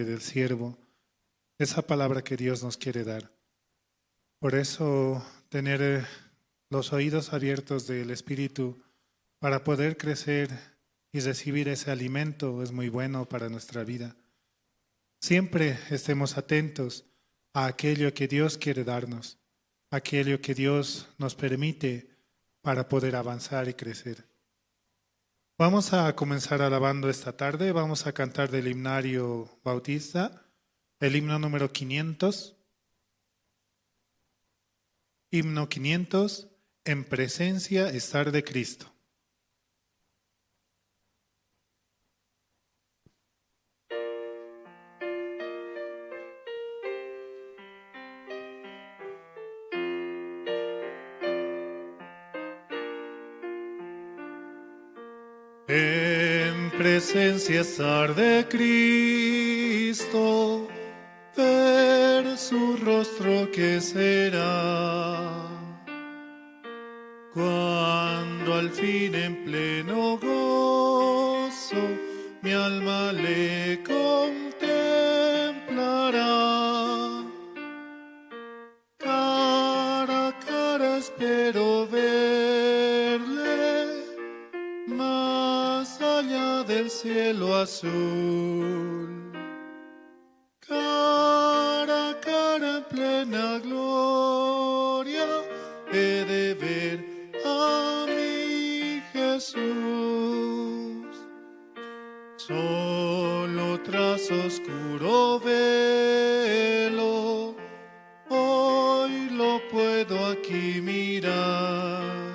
del siervo, esa palabra que Dios nos quiere dar. Por eso tener los oídos abiertos del Espíritu para poder crecer y recibir ese alimento es muy bueno para nuestra vida. Siempre estemos atentos a aquello que Dios quiere darnos, aquello que Dios nos permite para poder avanzar y crecer. Vamos a comenzar alabando esta tarde, vamos a cantar del himnario bautista, el himno número 500. Himno 500, en presencia estar de Cristo. En presencia estar de Cristo, ver su rostro que será, cuando al fin en pleno gozo mi alma le contemplará. Cara a cara espero verle, más allá del cielo azul. Cara a cara en plena gloria he de ver a mi Jesús. Solo tras oscuro velo hoy lo puedo aquí mirar,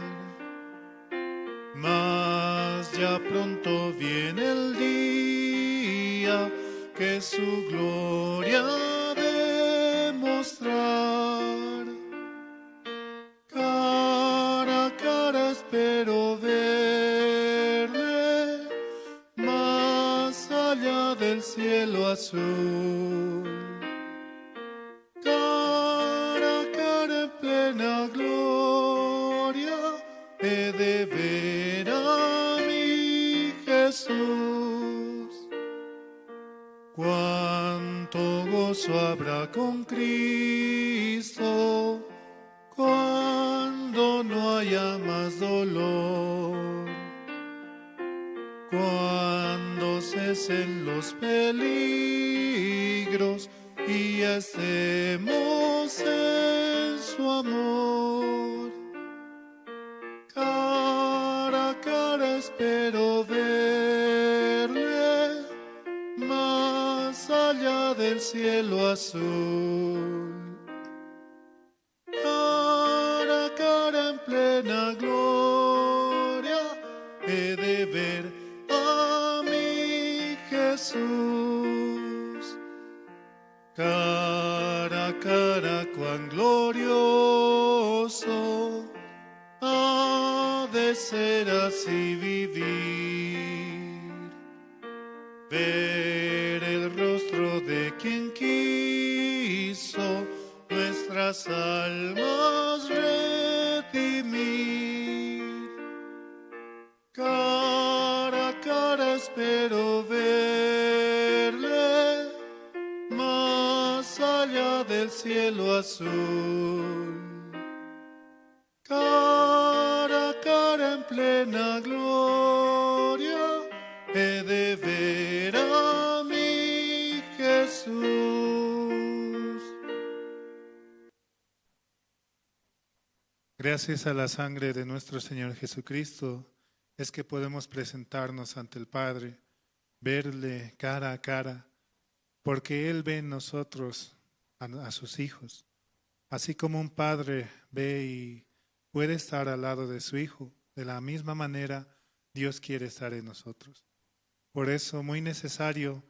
mas ya pronto viene el día que su gloria ha de mostrar. Cara a cara espero verle, más allá del cielo azul. Cara a cara en plena gloria he de ver a mi Jesús. Cuánto gozo habrá con Cristo cuando no haya más dolor, cuando cesen los peligros y estemos en su amor. Cara a cara espero verle, más allá del cielo azul. Cara a cara en plena gloria he de ver a mi Jesús. Cara a cara cuán glorioso ha de ser así vivir, ver el rostro de quien quiso nuestras almas redimir. Cara a cara espero verle, más allá del cielo azul. Cara a cara en plena gloria he de ver a mi Jesús. Gracias a la sangre de nuestro Señor Jesucristo es que podemos presentarnos ante el Padre, verle cara a cara, porque Él ve en nosotros a sus hijos. Así como un padre ve y puede estar al lado de su hijo, de la misma manera Dios quiere estar en nosotros. Por eso muy necesario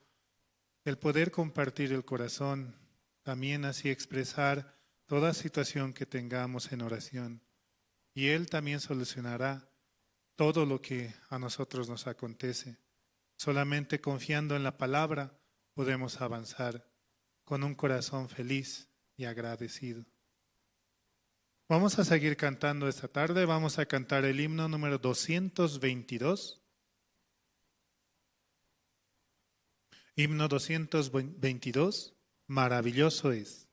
el poder compartir el corazón, también así expresar toda situación que tengamos en oración. Y Él también solucionará todo lo que a nosotros nos acontece. Solamente confiando en la palabra podemos avanzar con un corazón feliz y agradecido. Vamos a seguir cantando esta tarde, vamos a cantar el himno número 222. Himno 222, maravilloso es.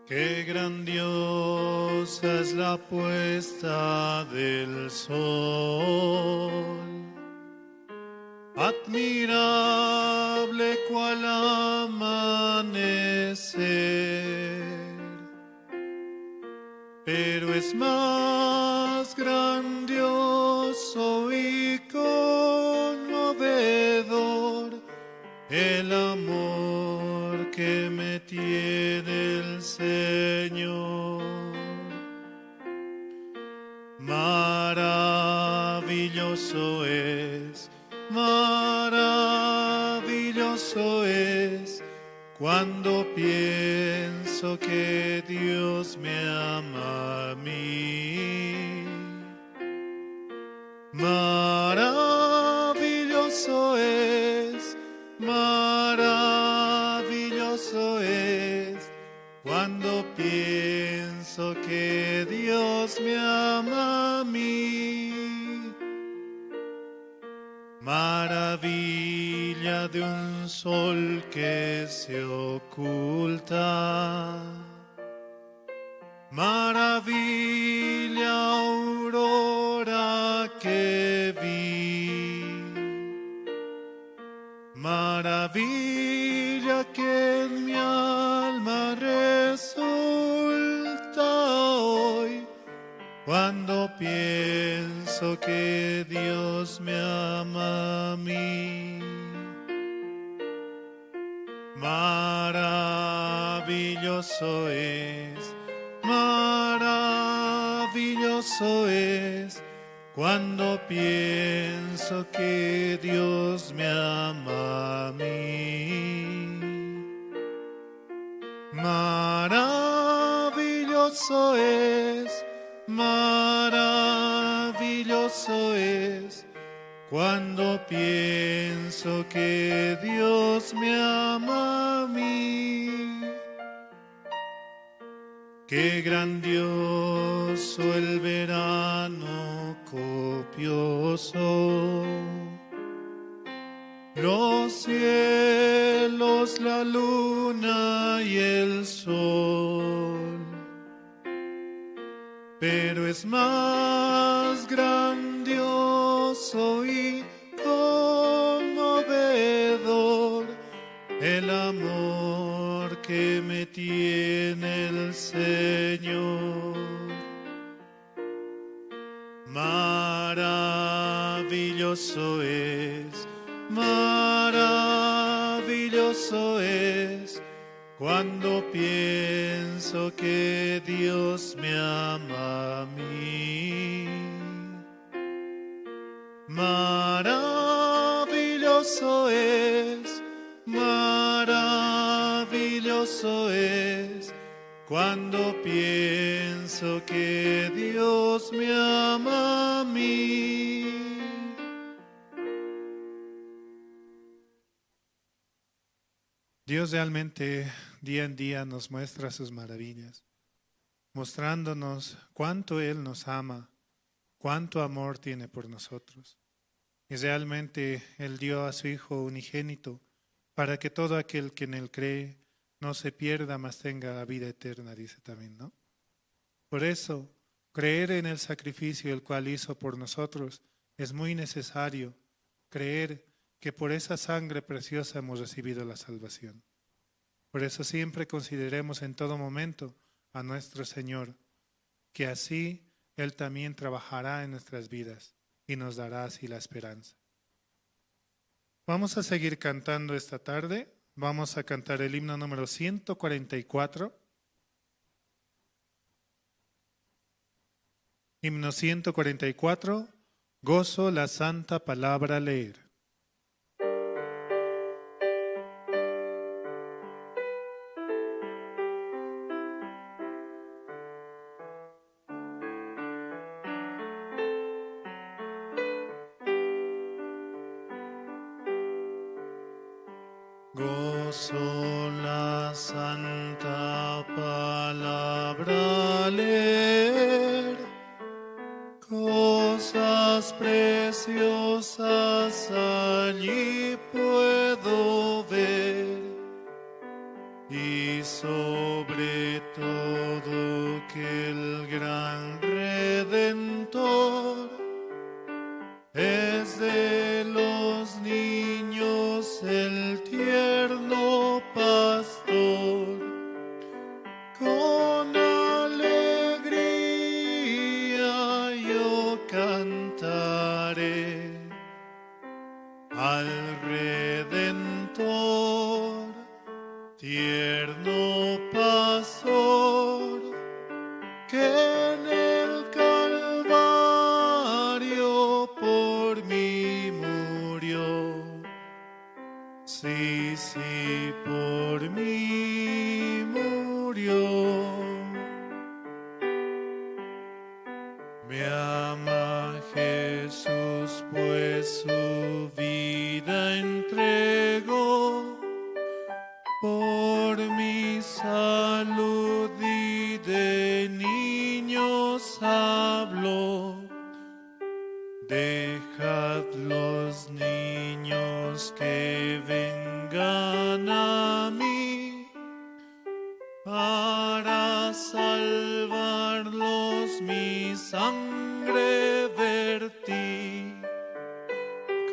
Qué grandiosa es la puesta del sol, admirable cual amanecer, pero es más grandioso y conmovedor el amor que me tiene el Señor. Maravilloso es cuando pienso que Dios me ama a mí. Maravilloso es cuando pienso que Dios me ama a mí. Maravilla de un sol que se oculta, maravilla aurora que vi, maravilla que en mi alma resulta hoy, cuando pienso que Dios me ama a mí. Maravilloso es cuando pienso que Dios me ama a mí. Maravilloso es cuando pienso que Dios me ama a mí. Qué grandioso el verano copioso, los cielos, la luna y el sol, pero es más grandioso y conmovedor el amor que me tiene el Señor. Maravilloso es cuando pienso que Dios me ama a mí. Maravilloso es cuando pienso que Dios me ama a mí. Dios realmente día en día nos muestra sus maravillas, mostrándonos cuánto Él nos ama, cuánto amor tiene por nosotros. Y realmente Él dio a su Hijo unigénito para que todo aquel que en Él cree no se pierda, mas tenga la vida eterna, dice también, ¿no? Por eso, creer en el sacrificio el cual hizo por nosotros es muy necesario. Creer que por esa sangre preciosa hemos recibido la salvación. Por eso siempre consideremos en todo momento a nuestro Señor, que así Él también trabajará en nuestras vidas y nos dará así la esperanza. Vamos a seguir cantando esta tarde. Vamos a cantar el himno número 144. Himno 144, gozo la santa palabra leer. a leer cosas preciosas allí puedo ver, y sobre todo que el gran Redentor es de los niños el tierno pastor. Con alegría yo cantaré al Redentor, tierno pastor, que en el Calvario por mí murió. Sí, sí, por mí murió. Me ama Jesús, pues su vida entregó por mi salud, y de niños habló. Dejad los niños que vengan a mí, para salvarlos mi sangre vertí.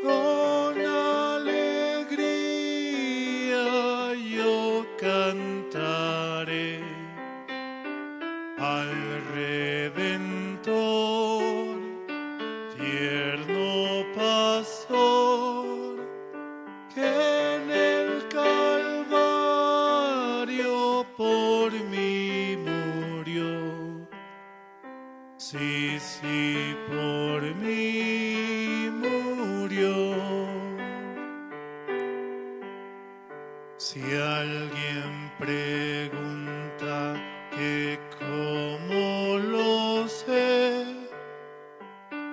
Con alegría yo cantaré al Redentor, tierno pastor, que en el Calvario por mí murió. Sí, sí, por mí murió. Si alguien pregunta que cómo lo sé,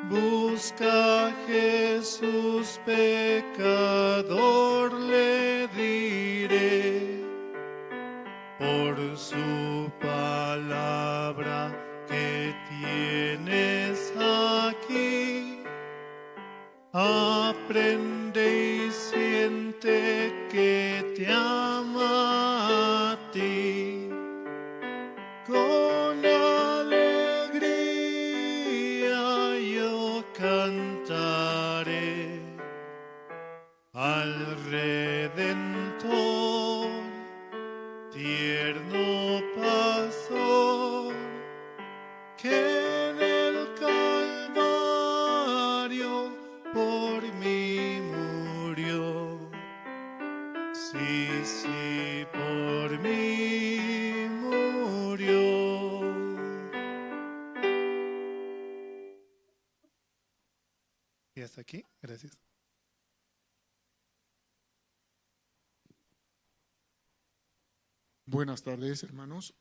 busca a Jesús pecador, le diré, por su palabra que tienes aquí, aprende y siente que te ama a ti. Con alegría yo cantaré al Redentor, tierno pastor, que en el Calvario por mí murió. Sí, sí, por mí murió. Y hasta aquí, gracias. Buenas tardes, hermanos.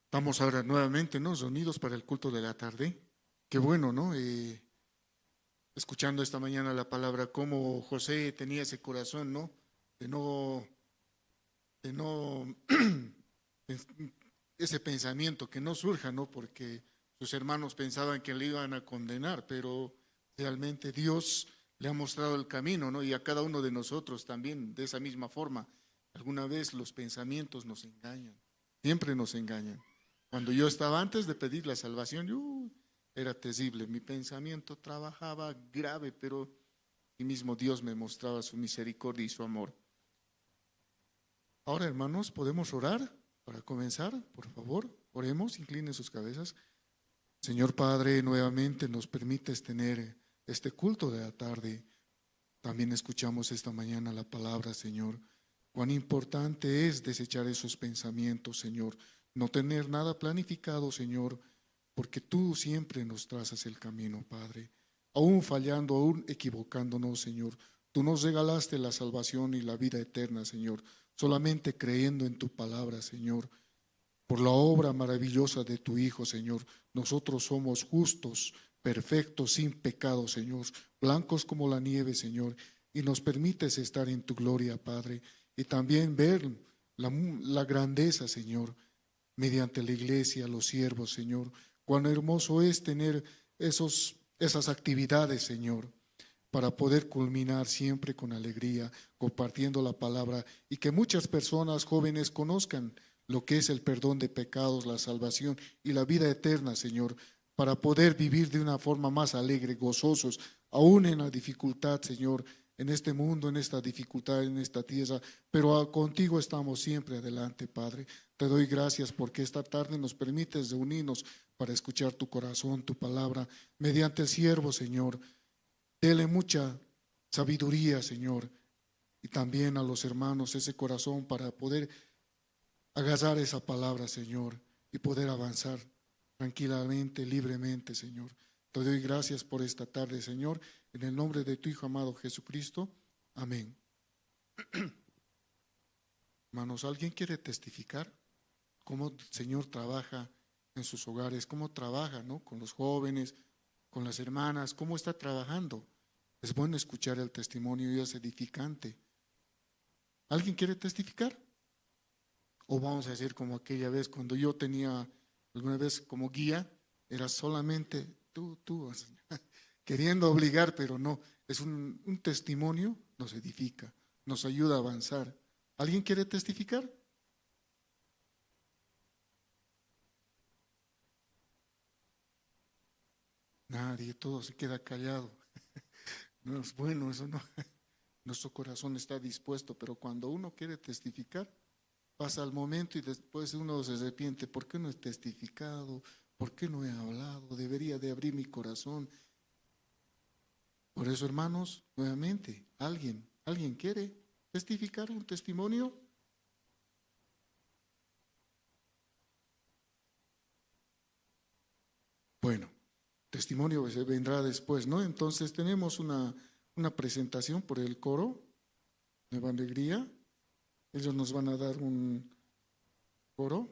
Estamos ahora nuevamente, ¿no?, reunidos para el culto de la tarde. Qué bueno, ¿no? Escuchando esta mañana la palabra, cómo José tenía ese corazón, ¿no? De no ese pensamiento que no surja, ¿no? Porque sus hermanos pensaban que le iban a condenar, pero realmente Dios le ha mostrado el camino, ¿no? Y a cada uno de nosotros también, de esa misma forma. Alguna vez los pensamientos nos engañan, siempre nos engañan. Cuando yo estaba antes de pedir la salvación, era terrible, mi pensamiento trabajaba grave, pero y mismo Dios me mostraba su misericordia y su amor. Ahora, hermanos, ¿podemos orar para comenzar? Por favor, oremos, inclinen sus cabezas. Señor Padre, nuevamente nos permites tener este culto de la tarde. También escuchamos esta mañana la palabra, Señor. Cuán importante es desechar esos pensamientos, Señor. No tener nada planificado, Señor, porque tú siempre nos trazas el camino, Padre. Aún fallando, aún equivocándonos, Señor, tú nos regalaste la salvación y la vida eterna, Señor, solamente creyendo en tu palabra, Señor. Por la obra maravillosa de tu Hijo, Señor, nosotros somos justos, perfectos, sin pecado, Señor, blancos como la nieve, Señor, y nos permites estar en tu gloria, Padre, y también ver la grandeza, Señor, mediante la iglesia, los siervos, Señor. Cuán hermoso es tener esas actividades, Señor, para poder culminar siempre con alegría, compartiendo la palabra y que muchas personas jóvenes conozcan lo que es el perdón de pecados, la salvación y la vida eterna, Señor, para poder vivir de una forma más alegre, gozosos, aún en la dificultad, Señor, en este mundo, en esta dificultad, en esta tierra, pero contigo estamos siempre adelante, Padre. Te doy gracias porque esta tarde nos permites reunirnos para escuchar tu corazón, tu palabra, mediante el siervo, Señor. Dele mucha sabiduría, Señor, y también a los hermanos ese corazón para poder agarrar esa palabra, Señor, y poder avanzar tranquilamente, libremente, Señor. Te doy gracias por esta tarde, Señor, en el nombre de tu Hijo amado Jesucristo. Amén. Hermanos, ¿alguien quiere testificar cómo el Señor trabaja en sus hogares? ¿Cómo trabaja, no? Con los jóvenes, con las hermanas, ¿cómo está trabajando? Es bueno escuchar el testimonio y es edificante. ¿Alguien quiere testificar? O vamos a decir como aquella vez cuando yo tenía alguna vez como guía, era solamente tú, queriendo obligar, pero no, es un testimonio, nos edifica, nos ayuda a avanzar. ¿Alguien quiere testificar? Nadie, todo se queda callado. No es bueno, eso no. Nuestro corazón está dispuesto, pero cuando uno quiere testificar, pasa el momento y después uno se arrepiente. ¿Por qué no he testificado? ¿Por qué no he hablado? Debería de abrir mi corazón. Por eso, hermanos, nuevamente, ¿alguien quiere testificar un testimonio? Bueno, testimonio se vendrá después, ¿no? Entonces tenemos una presentación por el coro, Nueva Alegría. Ellos nos van a dar un coro.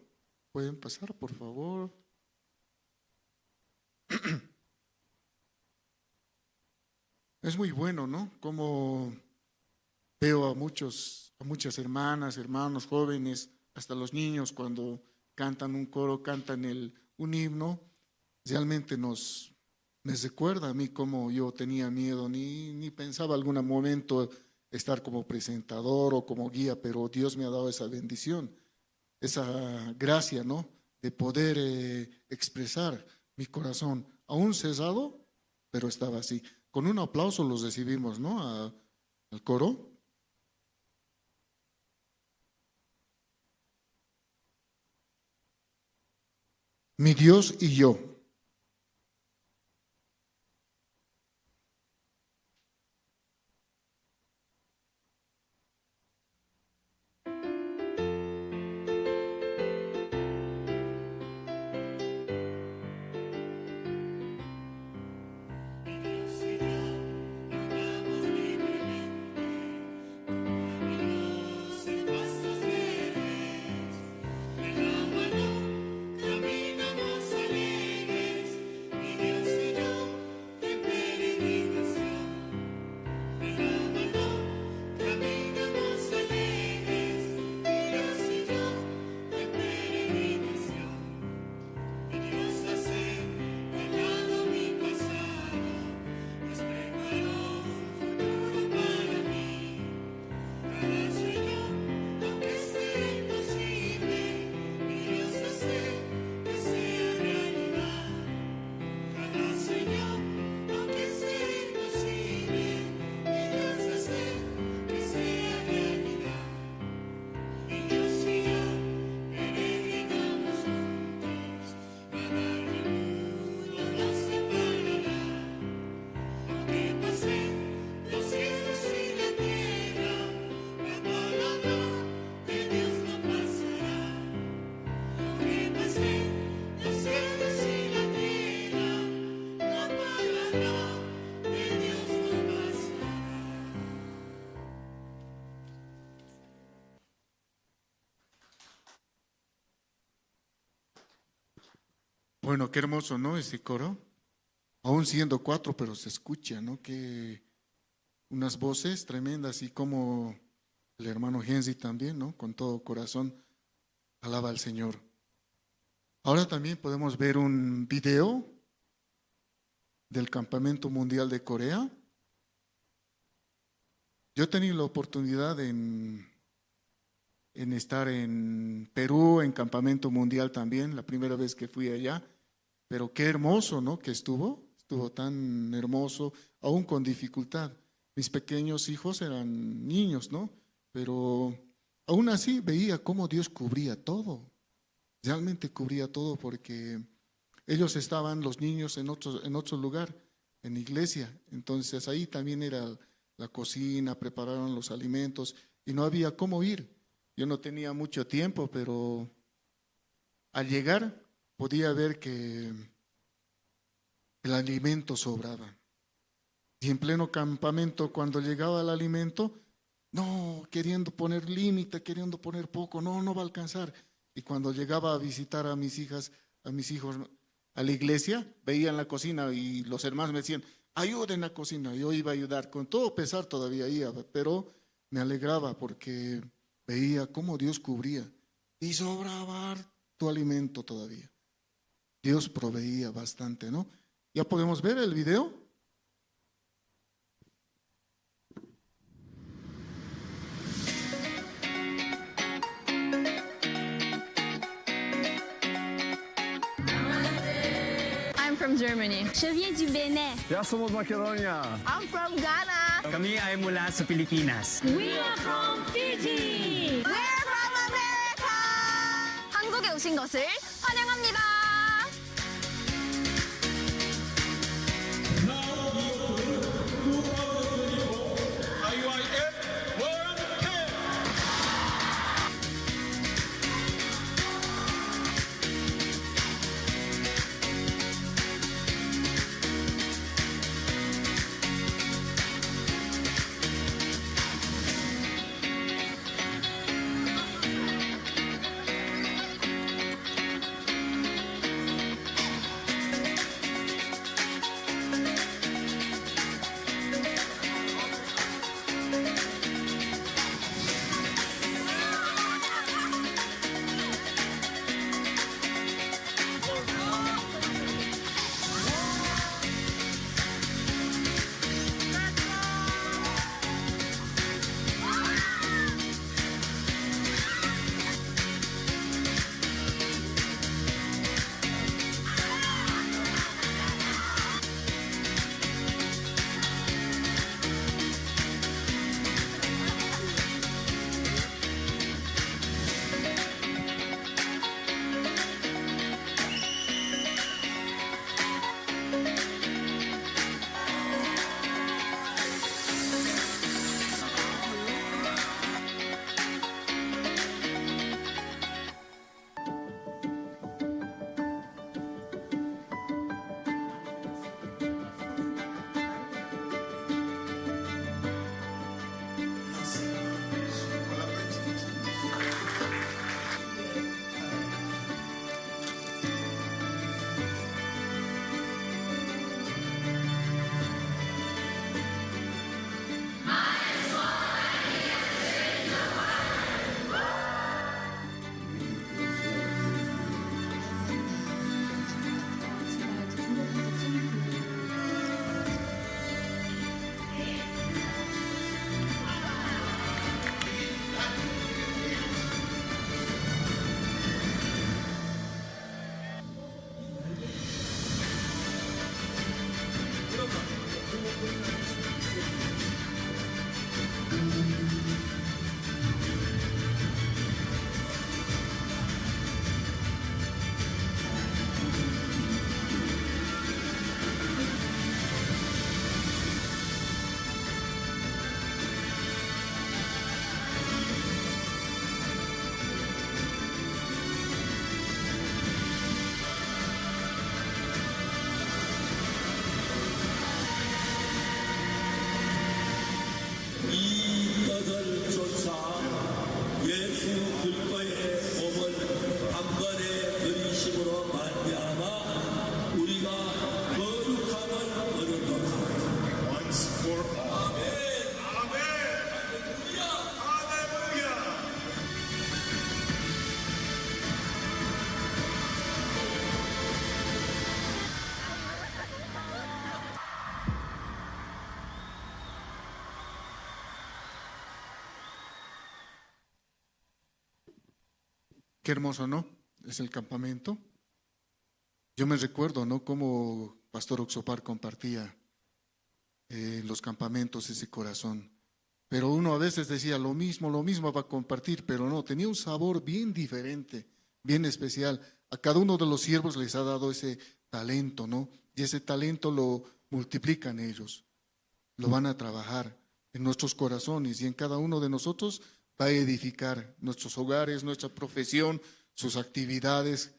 ¿Pueden pasar, por favor? Es muy bueno, ¿no? Como veo a muchas hermanas, hermanos, jóvenes, hasta los niños cuando cantan un coro, cantan un himno, realmente me recuerda a mí cómo yo tenía miedo, ni pensaba algún momento estar como presentador o como guía, pero Dios me ha dado esa bendición, esa gracia, ¿no? De poder expresar mi corazón, aún cerrado, pero estaba así. Con un aplauso los recibimos, ¿no? Al coro. Mi Dios y yo. Bueno, qué hermoso, ¿no? Ese coro. Aún siendo 4, pero se escucha, ¿no? Que unas voces tremendas y como el hermano Henry también, ¿no? Con todo corazón alaba al Señor. Ahora también podemos ver un video del Campamento Mundial de Corea. Yo he tenido la oportunidad en estar en Perú, en Campamento Mundial también, la primera vez que fui allá, pero qué hermoso, ¿no? Que estuvo tan hermoso, aún con dificultad. Mis pequeños hijos eran niños, ¿no? Pero aún así veía cómo Dios cubría todo, realmente cubría todo, porque ellos estaban, los niños, en otro lugar, en iglesia, entonces ahí también era la cocina, prepararon los alimentos y no había cómo ir. Yo no tenía mucho tiempo, pero al llegar podía ver que el alimento sobraba. Y en pleno campamento, cuando llegaba el alimento, no, queriendo poner límite, queriendo poner poco, no va a alcanzar. Y cuando llegaba a visitar a mis hijos a la iglesia, veían la cocina y los hermanos me decían, ayuden a cocinar. Yo iba a ayudar, con todo pesar todavía iba, pero me alegraba porque veía cómo Dios cubría y sobraba tu alimento todavía. Dios proveía bastante, ¿no? ¿Ya podemos ver el video? I'm from Germany. Je viens du Bénin. Ya somos Makedonya. I'm from Ghana. Kami ay mula sa Pilipinas. We are from Fiji. We're from America. 한국에 오신 것을 환영합니다. Qué hermoso, ¿no? Es el campamento. Yo me recuerdo, ¿no? Cómo Pastor Oxopar compartía en los campamentos ese corazón. Pero uno a veces decía lo mismo va a compartir, pero no, tenía un sabor bien diferente, bien especial. A cada uno de los siervos les ha dado ese talento, ¿no? Y ese talento lo multiplican ellos, lo van a trabajar en nuestros corazones y en cada uno de nosotros va a edificar nuestros hogares, nuestra profesión, sus actividades,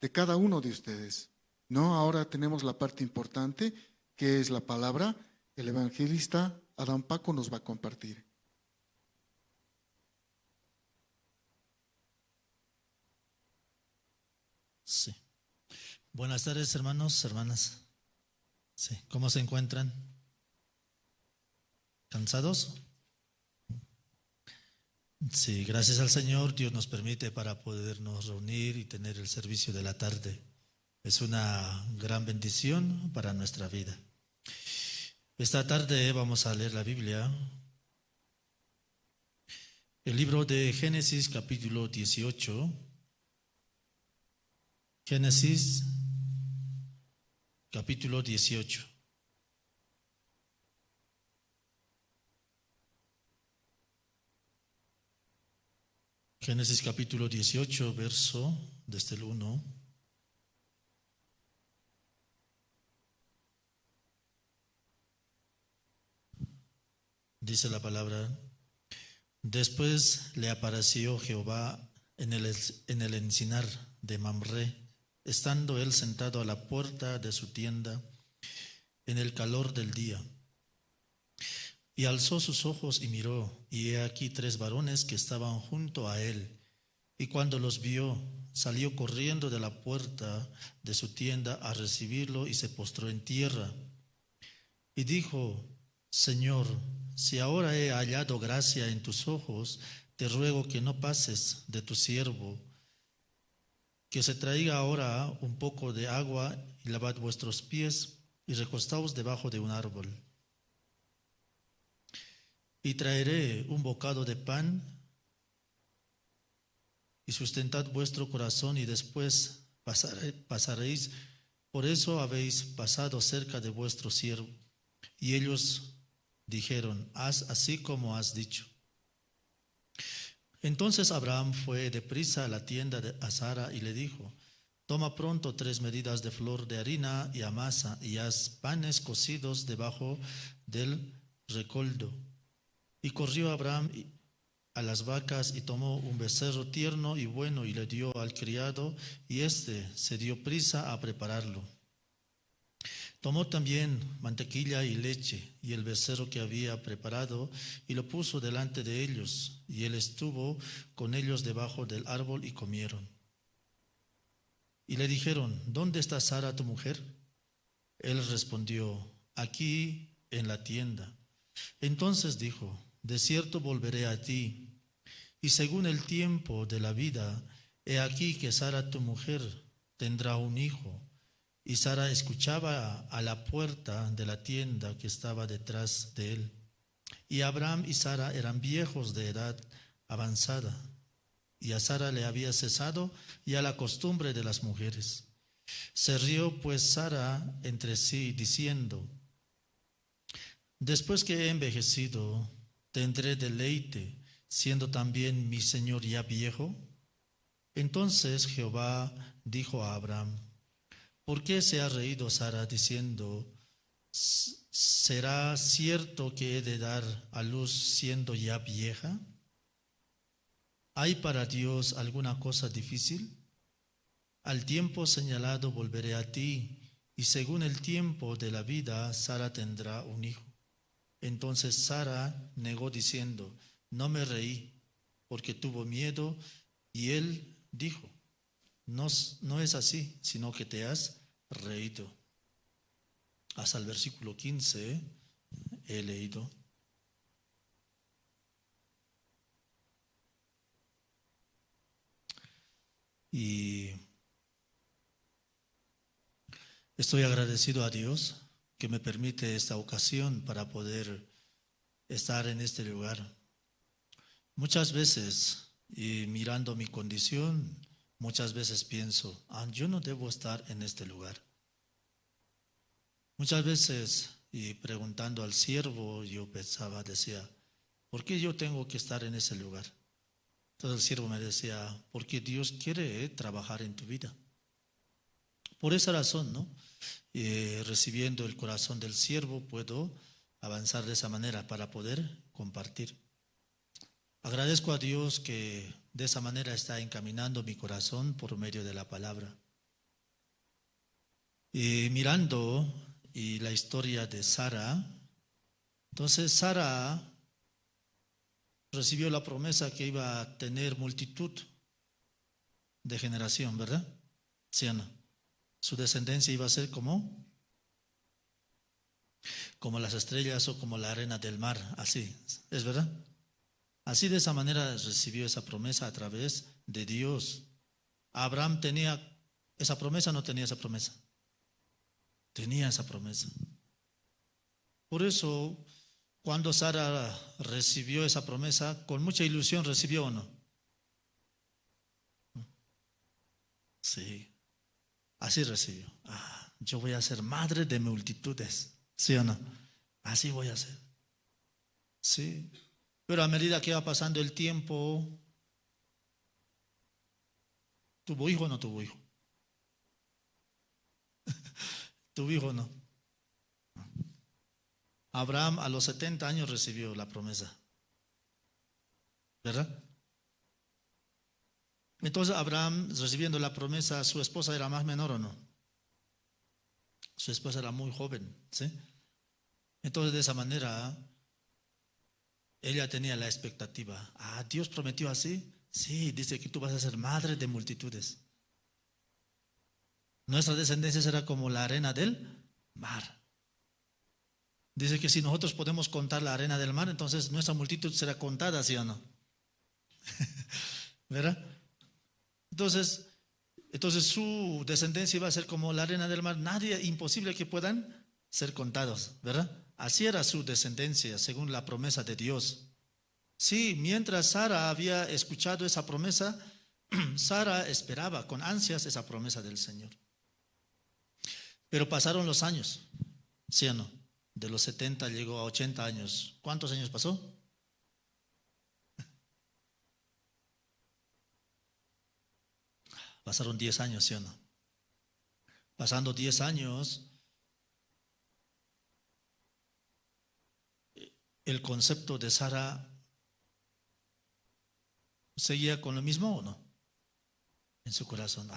de cada uno de ustedes. No, ahora tenemos la parte importante, que es la palabra. El evangelista Adán Paco nos va a compartir. Sí. Buenas tardes, hermanos, hermanas. Sí. ¿Cómo se encuentran? ¿Cansados? Sí, gracias al Señor, Dios nos permite para podernos reunir y tener el servicio de la tarde. Es una gran bendición para nuestra vida. Esta tarde vamos a leer la Biblia. El libro de Génesis, capítulo 18. Génesis, capítulo 18. Génesis capítulo 18, verso desde el 1. Dice la palabra: después le apareció Jehová en el encinar de Mamre, estando él sentado a la puerta de su tienda en el calor del día. Y alzó sus ojos y miró, y he aquí 3 varones que estaban junto a él. Y cuando los vio, salió corriendo de la puerta de su tienda a recibirlo y se postró en tierra. Y dijo: Señor, si ahora he hallado gracia en tus ojos, te ruego que no pases de tu siervo, que se traiga ahora un poco de agua y lavad vuestros pies y recostaos debajo de un árbol. Y traeré un bocado de pan y sustentad vuestro corazón y después pasaréis. Por eso habéis pasado cerca de vuestro siervo. Y ellos dijeron: haz así como has dicho. Entonces Abraham fue deprisa a la tienda a Sara y le dijo: toma pronto 3 medidas de flor de harina y amasa y haz panes cocidos debajo del recoldo. Y corrió Abraham a las vacas y tomó un becerro tierno y bueno y le dio al criado, y éste se dio prisa a prepararlo. Tomó también mantequilla y leche y el becerro que había preparado y lo puso delante de ellos, y él estuvo con ellos debajo del árbol y comieron. Y le dijeron: ¿dónde está Sara tu mujer? Él respondió: aquí en la tienda. Entonces dijo: de cierto volveré a ti, y según el tiempo de la vida, he aquí que Sara tu mujer tendrá un hijo. Y Sara escuchaba a la puerta de la tienda que estaba detrás de él. Y Abraham y Sara eran viejos de edad avanzada, y a Sara le había cesado ya la costumbre de las mujeres. Se rió pues Sara entre sí, diciendo: después que he envejecido, ¿tendré deleite, siendo también mi señor ya viejo? Entonces Jehová dijo a Abraham: ¿por qué se ha reído Sara diciendo: ¿será cierto que he de dar a luz siendo ya vieja? ¿Hay para Dios alguna cosa difícil? Al tiempo señalado volveré a ti, y según el tiempo de la vida Sara tendrá un hijo. Entonces Sara negó diciendo: no me reí, porque tuvo miedo. Y él dijo: no es así, sino que te has reído. Hasta el versículo 15 he leído. Y estoy agradecido a Dios que me permite esta ocasión para poder estar en este lugar. Muchas veces y mirando mi condición, muchas veces pienso, yo no debo estar en este lugar. Muchas veces, y preguntando al siervo, yo pensaba, decía, ¿por qué yo tengo que estar en ese lugar? Entonces el siervo me decía, porque Dios quiere trabajar en tu vida. Por esa razón, ¿no? Recibiendo el corazón del siervo, puedo avanzar de esa manera para poder compartir. Agradezco a Dios que de esa manera está encaminando mi corazón por medio de la palabra. Y mirando la historia de Sara, entonces Sara recibió la promesa que iba a tener multitud de generación, ¿verdad? ¿Sí o no? Su descendencia iba a ser como las estrellas o como la arena del mar, así, ¿es verdad? Así de esa manera recibió esa promesa a través de Dios. ¿Abraham tenía esa promesa o no tenía esa promesa? Tenía esa promesa. Por eso, cuando Sara recibió esa promesa, con mucha ilusión recibió o no. Sí, así recibió. Yo voy a ser madre de multitudes, ¿sí o no? Así voy a ser. Sí. Pero a medida que va pasando el tiempo, ¿tuvo hijo o no tuvo hijo? ¿Tuvo hijo o no? Abraham a los 70 años recibió la promesa, ¿verdad? Entonces Abraham, recibiendo la promesa, ¿su esposa era más menor o no? Su esposa era muy joven, ¿sí? Entonces de esa manera ella tenía la expectativa. ¿Dios prometió así? Sí, dice que tú vas a ser madre de multitudes. Nuestra descendencia será como la arena del mar. Dice que si nosotros podemos contar la arena del mar, entonces nuestra multitud será contada, ¿sí o no? ¿Verdad? Entonces su descendencia iba a ser como la arena del mar. Nadie, imposible que puedan ser contados, ¿verdad? Así era su descendencia, según la promesa de Dios. Sí, mientras Sara había escuchado esa promesa, Sara esperaba con ansias esa promesa del Señor. Pero pasaron los años, ¿sí o no? De los 70 llegó a 80 años. ¿Cuántos años pasó? Pasaron 10 años, ¿sí o no? Pasando 10 años, el concepto de Sara seguía con lo mismo o no? En su corazón,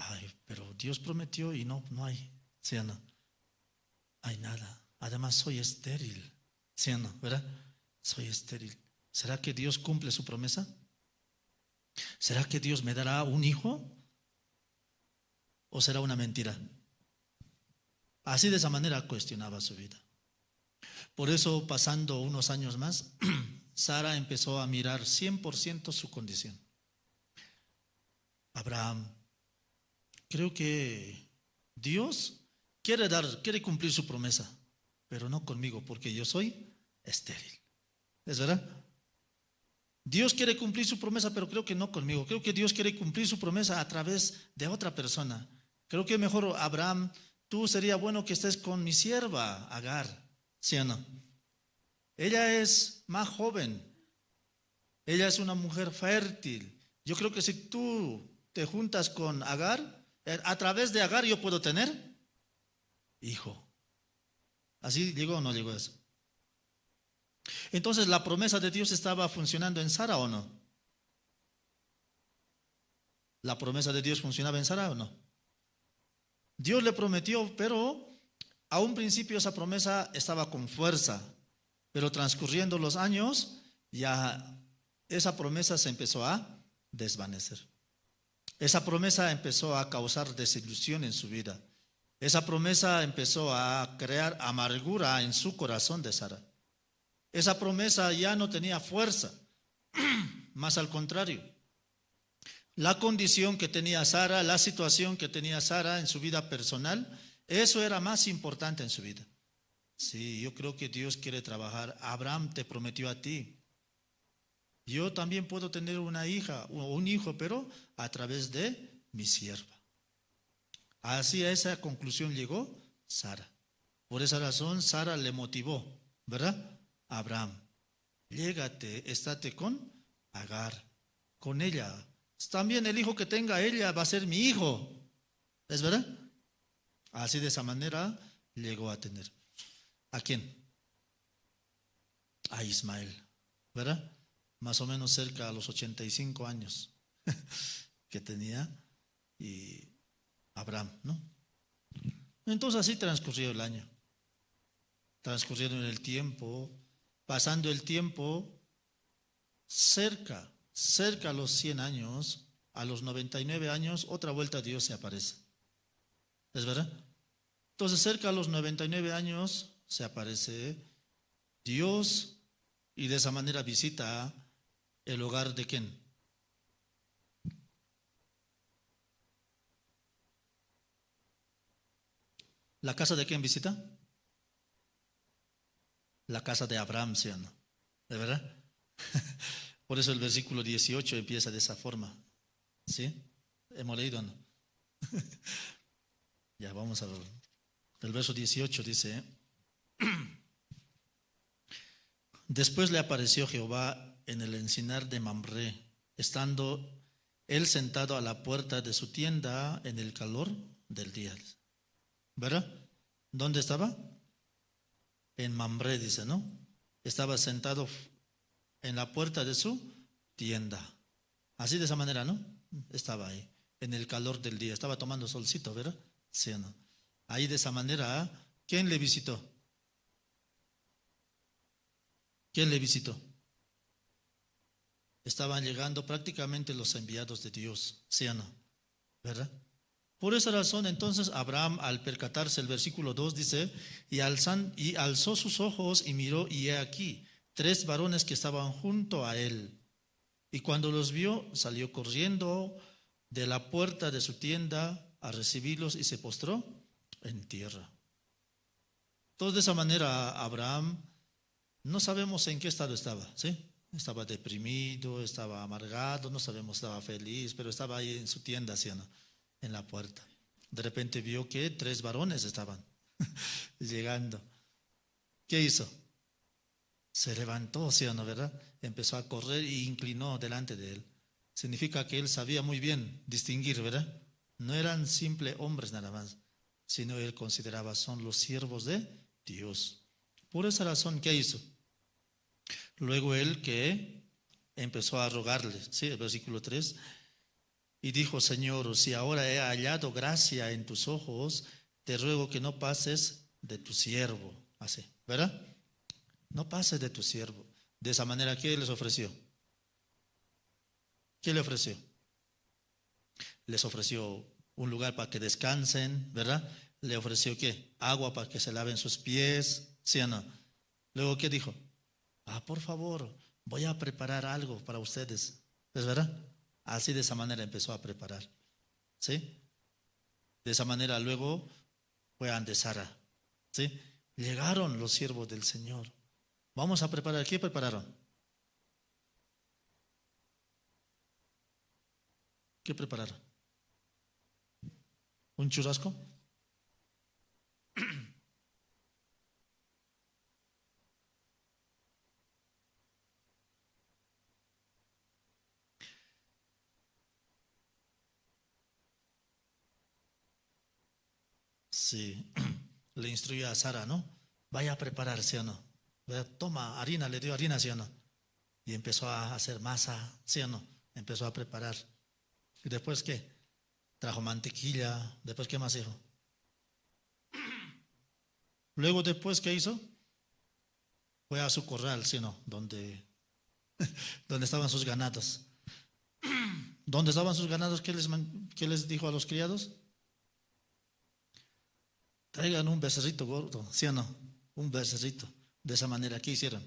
pero Dios prometió y no hay, ¿sí o no? Hay nada. Además soy estéril, ¿sí o no? ¿Verdad? Soy estéril. ¿Será que Dios cumple su promesa? ¿Será que Dios me dará un hijo? ¿O será una mentira? Así de esa manera cuestionaba su vida. Por eso, pasando unos años más, Sara empezó a mirar 100% su condición. Abraham, creo que Dios quiere cumplir su promesa, pero no conmigo, porque yo soy estéril. ¿Es verdad? Dios quiere cumplir su promesa, pero creo que no conmigo. Creo que Dios quiere cumplir su promesa a través de otra persona. Creo que mejor, Abraham, tú sería bueno que estés con mi sierva Agar, ¿sí o no? Ella es más joven, ella es una mujer fértil. Yo creo que si tú te juntas con Agar, a través de Agar yo puedo tener hijo. ¿Así llegó o no llegó eso? Entonces, ¿la promesa de Dios estaba funcionando en Sara o no? ¿La promesa de Dios funcionaba en Sara o no? Dios le prometió, pero a un principio esa promesa estaba con fuerza, pero transcurriendo los años, ya esa promesa se empezó a desvanecer. Esa promesa empezó a causar desilusión en su vida. Esa promesa empezó a crear amargura en su corazón de Sara. Esa promesa ya no tenía fuerza, más al contrario. La condición que tenía Sara, la situación que tenía Sara en su vida personal, eso era más importante en su vida. Sí, yo creo que Dios quiere trabajar. Abraham te prometió a ti. yo también puedo tener una hija o un hijo, pero a través de mi sierva. Así a esa conclusión llegó Sara. Por esa razón Sara le motivó, ¿verdad? A Abraham, llégate, estate con Agar, con ella. También el hijo que tenga ella va a ser mi hijo. ¿Es verdad? Así de esa manera llegó a tener. ¿A quién? A Ismael, ¿verdad? Más o menos cerca a los 85 años que tenía y Abraham, ¿no? Entonces así transcurrió el año. Transcurriendo el tiempo, pasando el tiempo, cerca a los 100 años, a los 99 años, otra vuelta Dios se aparece. ¿Es verdad? Entonces cerca a los 99 años se aparece Dios y de esa manera visita el hogar de ¿quién? ¿La casa de quién visita? La casa de Abraham, ¿sí o no? ¿De verdad? Por eso el versículo 18 empieza de esa forma. ¿Sí? ¿Hemos leído o no? Ya, vamos a ver. El verso 18 dice: Después le apareció Jehová en el encinar de Mamre, estando él sentado a la puerta de su tienda en el calor del día. ¿Verdad? ¿Dónde estaba? En Mamre, dice, ¿no? Estaba sentado en la puerta de su tienda. Así de esa manera, ¿no? Estaba ahí, en el calor del día. Estaba tomando solcito, ¿verdad? Sí o no. Ahí de esa manera, ¿quién le visitó? ¿Quién le visitó? Estaban llegando prácticamente los enviados de Dios, ¿sí o no? ¿Verdad? Por esa razón, entonces, Abraham, al percatarse, el versículo 2 dice, y alzó sus ojos y miró, y he aquí, 3 varones que estaban junto a él. Y cuando los vio, salió corriendo de la puerta de su tienda a recibirlos y se postró en tierra. Entonces, de esa manera, Abraham, no sabemos en qué estado estaba, ¿sí? Estaba deprimido, estaba amargado, no sabemos, estaba feliz, pero estaba ahí en su tienda, ¿sí o no? En la puerta. De repente vio que 3 varones estaban llegando. ¿Qué hizo? Se levantó, ¿sí o no, verdad? Empezó a correr y inclinó delante de él. Significa que él sabía muy bien distinguir, ¿verdad? No eran simples hombres nada más, sino él consideraba son los siervos de Dios. Por esa razón, ¿qué hizo? Luego él que empezó a rogarle, ¿sí? El versículo 3. Y dijo, Señor, si ahora he hallado gracia en tus ojos, te ruego que no pases de tu siervo. Así, ¿verdad? No pases de tu siervo. De esa manera, ¿qué les ofreció? ¿Qué le ofreció? Les ofreció un lugar para que descansen, ¿verdad? Le ofreció ¿qué? Agua para que se laven sus pies, ¿sí o no? Luego, ¿qué dijo? Por favor, voy a preparar algo para ustedes. ¿Es verdad? Así de esa manera empezó a preparar. ¿Sí? De esa manera luego fue ante Sara. ¿Sí? Llegaron los siervos del Señor. Vamos a preparar. ¿Qué prepararon? ¿Qué prepararon? ¿Un churrasco? Sí, le instruyó a Sara, ¿no? Vaya a prepararse o no. Toma harina, le dio harina, ¿sí o no? Y empezó a hacer masa, ¿sí o no? Empezó a preparar. ¿Y después qué? Trajo mantequilla. ¿Después qué más hizo? Luego después, ¿qué hizo? Fue a su corral, ¿sí o no? Donde estaban sus ganados. ¿Dónde estaban sus ganados? ¿Qué les dijo a los criados? Traigan un becerrito gordo, ¿sí o no? Un becerrito. De esa manera, ¿qué hicieron?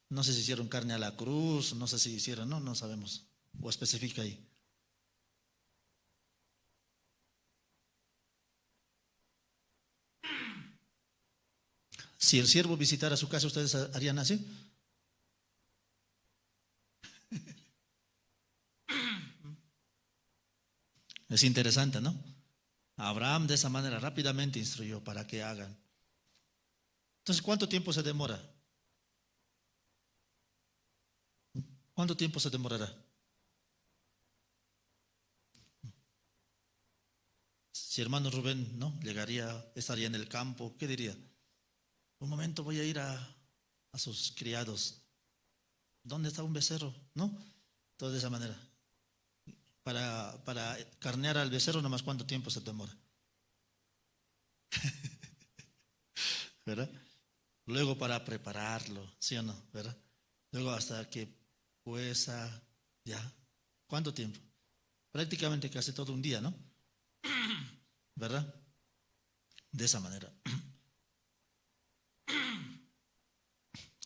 No sé si hicieron carne a la cruz, no sé si hicieron, no sabemos. O especifica ahí. Si el siervo visitara su casa, ¿ustedes harían así? Es interesante, ¿no? Abraham de esa manera rápidamente instruyó para que hagan. Entonces, ¿cuánto tiempo se demora? ¿Cuánto tiempo se demorará? Si hermano Rubén, ¿no? Llegaría, estaría en el campo, ¿qué diría? Un momento, voy a ir a sus criados. ¿Dónde está un becerro? ¿No? Todo de esa manera. Para carnear al becerro, nomás cuánto tiempo se demora. ¿Verdad? Luego para prepararlo, ¿sí o no? ¿Verdad? Luego hasta que cueza, ya. ¿Cuánto tiempo? Prácticamente casi todo un día, ¿no? ¿Verdad? De esa manera.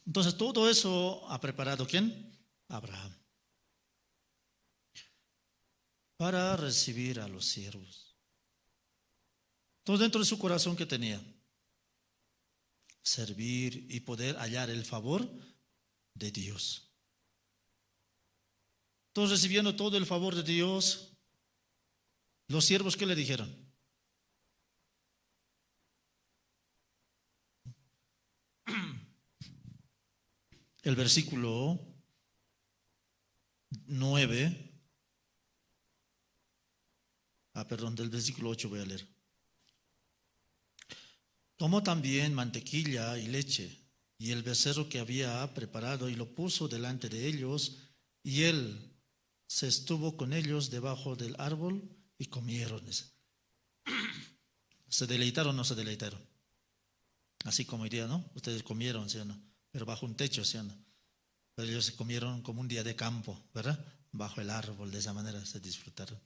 Entonces, todo eso ha preparado ¿quién? Abraham. Para recibir a los siervos. Entonces, dentro de su corazón, ¿qué tenía? Servir y poder hallar el favor de Dios. Entonces, recibiendo todo el favor de Dios, los siervos, ¿qué le dijeron? El versículo 9, del versículo 8 voy a leer. Tomó también mantequilla y leche y el becerro que había preparado y lo puso delante de ellos, y él se estuvo con ellos debajo del árbol y comieron. ¿Se deleitaron o no se deleitaron? Así como hoy día, ¿no? Ustedes comieron, ¿sí o no? Pero bajo un techo, ¿sí o no? Pero ellos se comieron como un día de campo, ¿verdad? Bajo el árbol, de esa manera se disfrutaron.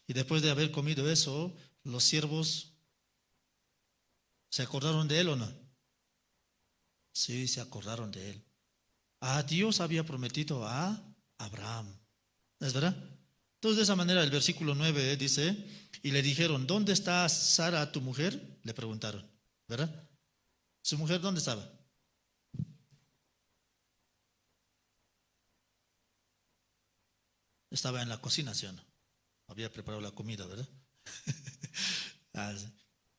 Y después de haber comido eso, los siervos ¿se acordaron de él o no? Sí, se acordaron de él. Dios había prometido a Abraham, ¿es verdad? Entonces de esa manera el versículo 9 dice, y le dijeron, ¿dónde está Sara tu mujer? Le preguntaron, ¿verdad? ¿Su mujer dónde estaba? Estaba en la cocina, ¿sí o no? Había preparado la comida, ¿verdad?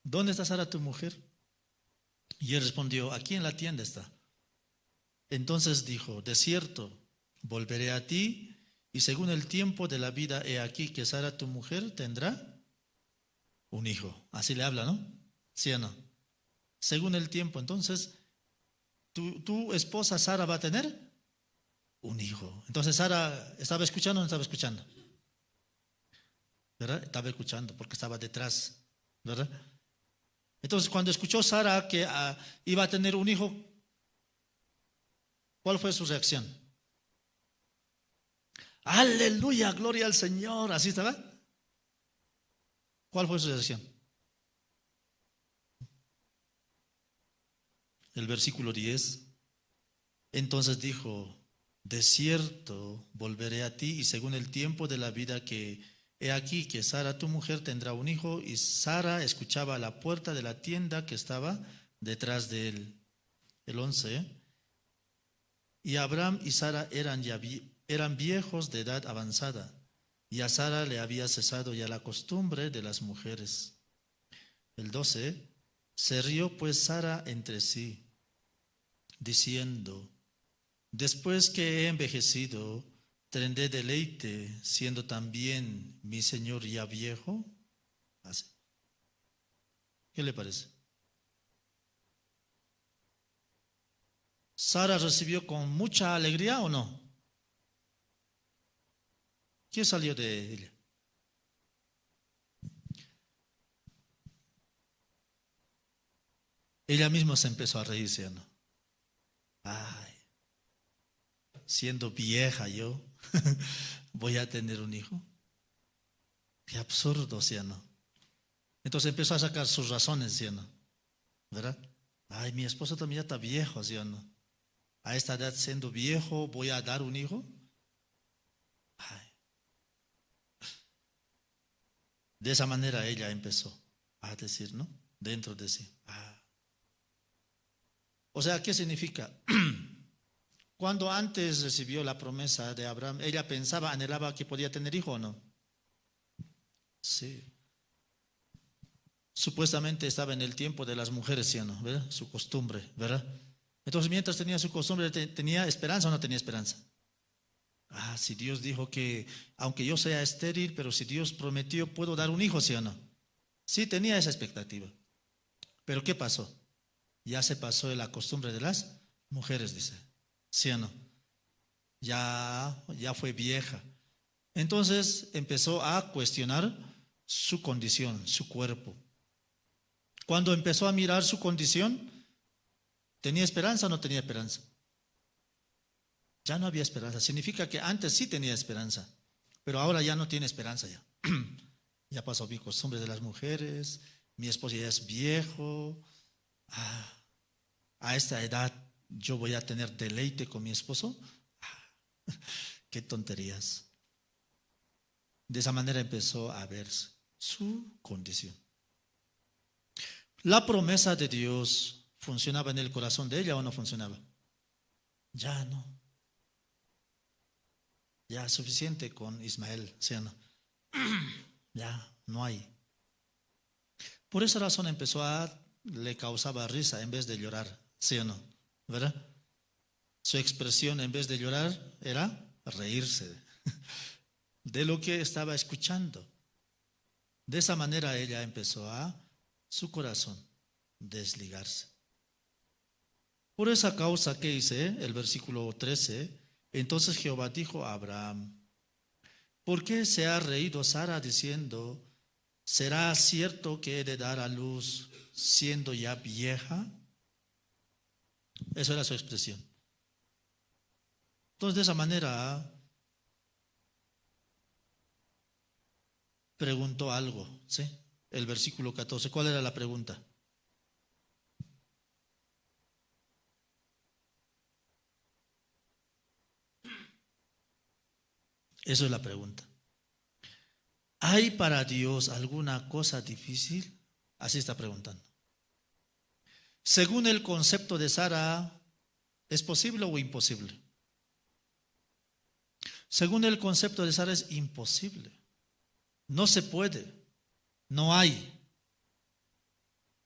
¿Dónde está Sara tu mujer? Y él respondió, aquí en la tienda está. Entonces dijo, de cierto, volveré a ti, y según el tiempo de la vida, he aquí que Sara tu mujer tendrá un hijo. Así le habla, ¿no? ¿Sí o no? Según el tiempo, entonces, tu esposa Sara va a tener un hijo. Entonces Sara, ¿estaba escuchando o no estaba escuchando? ¿Verdad? Estaba escuchando porque estaba detrás, ¿verdad? Entonces cuando escuchó Sara que iba a tener un hijo, ¿cuál fue su reacción? Aleluya, gloria al Señor, ¿así estaba? ¿Cuál fue su reacción? El versículo 10, entonces dijo, de cierto volveré a ti, y según el tiempo de la vida que he aquí que Sara tu mujer tendrá un hijo. Y Sara escuchaba a la puerta de la tienda que estaba detrás de él. El 11, y Abraham y Sara eran viejos de edad avanzada, y a Sara le había cesado ya la costumbre de las mujeres. El 12, se rió pues Sara entre sí, diciendo, después que he envejecido, ¿tendré deleite, siendo también mi señor ya viejo? Así. ¿Qué le parece? ¿Sara recibió con mucha alegría o no? ¿Qué salió de ella? Ella misma se empezó a reírse, ¿no? Ay, siendo vieja yo, voy a tener un hijo. Qué absurdo, ¿sí o no? Entonces empezó a sacar sus razones, ¿sí o no? ¿Verdad? Ay, mi esposo también ya está viejo, ¿sí o no? A esta edad, siendo viejo, voy a dar un hijo. Ay. De esa manera ella empezó a decir, ¿no? Dentro de sí. O sea, ¿qué significa? Cuando antes recibió la promesa de Abraham, ella pensaba, anhelaba que podía tener hijo o no. Sí. Supuestamente estaba en el tiempo de las mujeres, ¿sí o no? ¿Verdad? Su costumbre, ¿verdad? Entonces, mientras tenía su costumbre, ¿tenía esperanza o no tenía esperanza? Si Dios dijo que, aunque yo sea estéril, pero si Dios prometió, puedo dar un hijo, ¿sí o no? Sí, tenía esa expectativa. Pero ¿qué pasó? Ya se pasó de la costumbre de las mujeres, dice. ¿Sí o no? Ya fue vieja. Entonces empezó a cuestionar su condición, su cuerpo. Cuando empezó a mirar su condición, ¿tenía esperanza o no tenía esperanza? Ya no había esperanza. Significa que antes sí tenía esperanza, pero ahora ya no tiene esperanza ya. Ya pasó mi costumbre de las mujeres, mi esposo ya es viejo. A esta edad yo voy a tener deleite con mi esposo. Qué tonterías. De esa manera empezó a ver su condición. ¿La promesa de Dios funcionaba en el corazón de ella o no funcionaba? Ya no. Ya suficiente con Ismael, ¿sí o no? Ya no hay. Por esa razón le causaba risa en vez de llorar, ¿sí o no? ¿Verdad? Su expresión en vez de llorar era reírse de lo que estaba escuchando. De esa manera ella empezó su corazón desligarse. Por esa causa, ¿qué dice? El versículo 13. Entonces Jehová dijo a Abraham: ¿por qué se ha reído Sara diciendo, ¿será cierto que he de dar a luz siendo ya vieja? Esa era su expresión. Entonces, de esa manera preguntó algo, ¿sí? El versículo 14. ¿Cuál era la pregunta? Eso es la pregunta. ¿Hay para Dios alguna cosa difícil? Así está preguntando. Según el concepto de Sara, ¿es posible o imposible? Según el concepto de Sara es imposible. No se puede. No hay.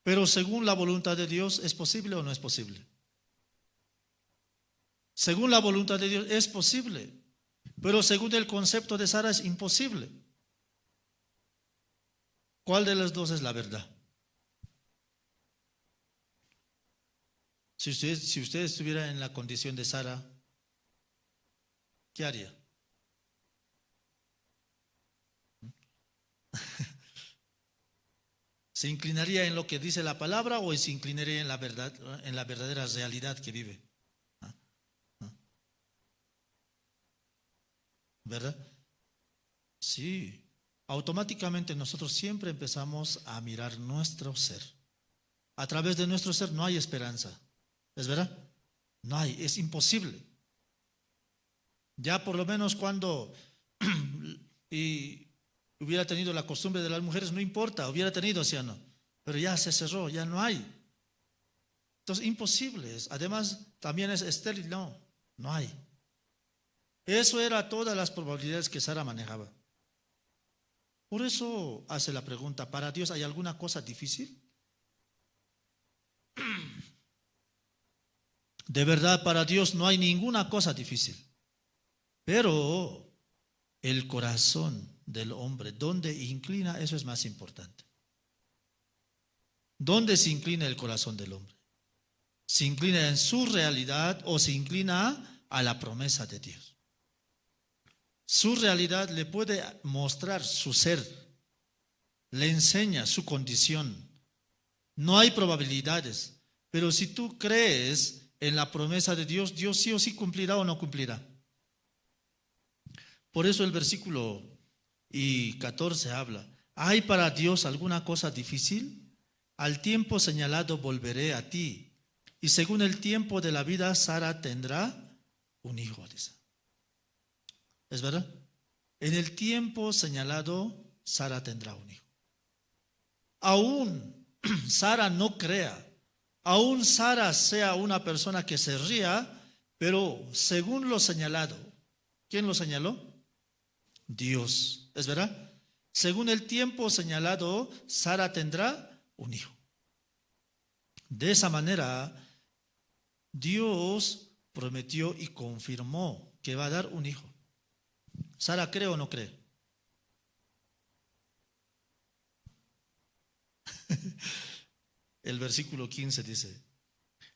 Pero según la voluntad de Dios, ¿es posible o no es posible? Según la voluntad de Dios es posible. Pero según el concepto de Sara es imposible. ¿Cuál de las dos es la verdad? Si usted estuviera en la condición de Sara, ¿qué haría? ¿Se inclinaría en lo que dice la palabra o se inclinaría en la verdad, en la verdadera realidad que vive? ¿Verdad? Sí. Automáticamente nosotros siempre empezamos a mirar nuestro ser. A través de nuestro ser no hay esperanza. ¿Es verdad? No hay, es imposible. Ya por lo menos cuando hubiera tenido la costumbre de las mujeres, no importa, hubiera tenido, ¿sí o no? Pero ya se cerró, ya no hay. Entonces, imposible. Además, también es estéril, no hay. Eso era todas las probabilidades que Sara manejaba. Por eso hace la pregunta, ¿para Dios hay alguna cosa difícil? De verdad, para Dios no hay ninguna cosa difícil. Pero el corazón del hombre, ¿dónde inclina? Eso es más importante. ¿Dónde se inclina el corazón del hombre? ¿Se inclina en su realidad o se inclina a la promesa de Dios? Su realidad le puede mostrar su ser, le enseña su condición. No hay probabilidades, pero si tú crees en la promesa de Dios, Dios sí o sí cumplirá o no cumplirá. Por eso el versículo 14 habla: ¿hay para Dios alguna cosa difícil? Al tiempo señalado volveré a ti, y según el tiempo de la vida Sara tendrá un hijo, dice. ¿Es verdad? En el tiempo señalado Sara tendrá un hijo. Aún Sara no crea, aún Sara sea una persona que se ría, pero según lo señalado, ¿quién lo señaló? Dios, ¿es verdad? Según el tiempo señalado, Sara tendrá un hijo. De esa manera, Dios prometió y confirmó que va a dar un hijo. ¿Sara cree o no cree? El versículo 15 dice: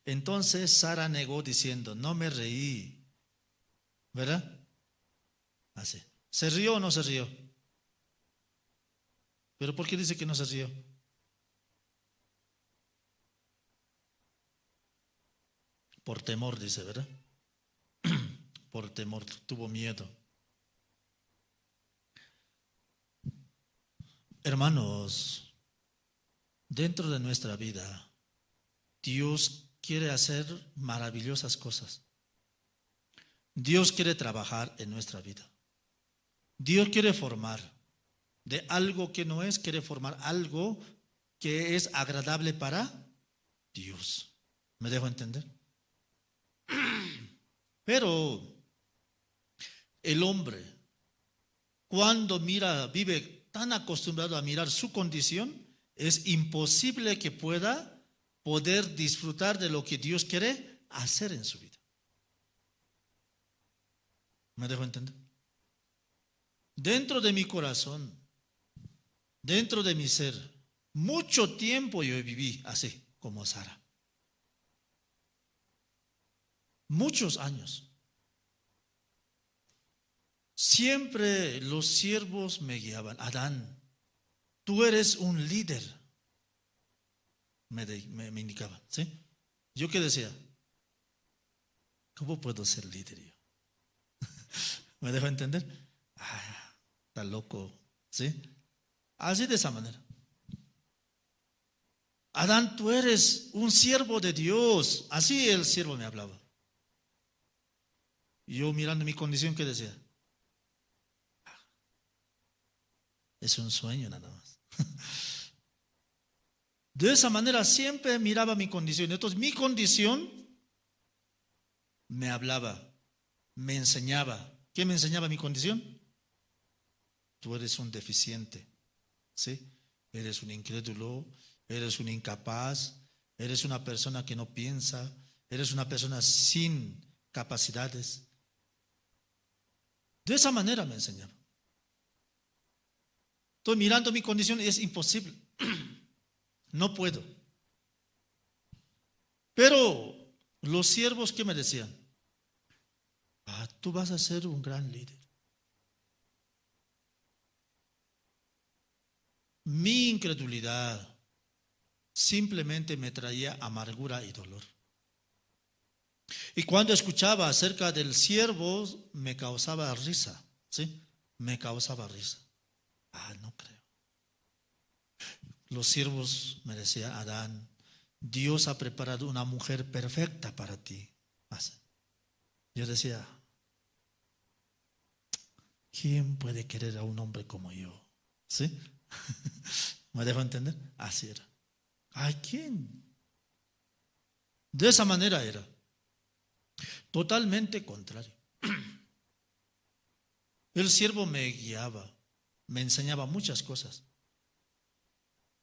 entonces Sara negó diciendo, no me reí. ¿Verdad? Así. ¿Se rió o no se rió? ¿Pero por qué dice que no se rió? Por temor, dice, ¿verdad? Por temor, tuvo miedo. Hermanos, dentro de nuestra vida, Dios quiere hacer maravillosas cosas. Dios quiere trabajar en nuestra vida. Dios quiere formar de algo que no es, quiere formar algo que es agradable para Dios. ¿Me dejo entender? Pero el hombre, cuando vive tan acostumbrado a mirar su condición, es imposible que pueda poder disfrutar de lo que Dios quiere hacer en su vida. ¿Me dejo entender? Dentro de mi corazón, dentro de mi ser, mucho tiempo yo viví así como Sara. Muchos años. Siempre los siervos me guiaban. Adán, tú eres un líder. Me indicaban, ¿sí? ¿Yo qué decía? ¿Cómo puedo ser líder yo? ¿Me dejo entender? Está loco, ¿sí? Así de esa manera. Adán, tú eres un siervo de Dios. Así el siervo me hablaba. Y yo mirando mi condición, ¿qué decía? Es un sueño nada más. De esa manera siempre miraba mi condición. Entonces mi condición me hablaba, me enseñaba. ¿Qué me enseñaba mi condición? Tú eres un deficiente, ¿sí? Eres un incrédulo, eres un incapaz, eres una persona que no piensa, eres una persona sin capacidades. De esa manera me enseñaba. Estoy mirando mi condición y es imposible. No puedo. Pero los siervos, ¿qué me decían? Tú vas a ser un gran líder. Mi incredulidad simplemente me traía amargura y dolor. Y cuando escuchaba acerca del siervo, me causaba risa, ¿sí? Me causaba risa. No creo. Los siervos me decían, Adán, Dios ha preparado una mujer perfecta para ti. Yo decía, ¿quién puede querer a un hombre como yo? ¿Sí? ¿Me dejo entender? Así era. ¿Quién? De esa manera era. Totalmente contrario. El siervo me guiaba, me enseñaba muchas cosas.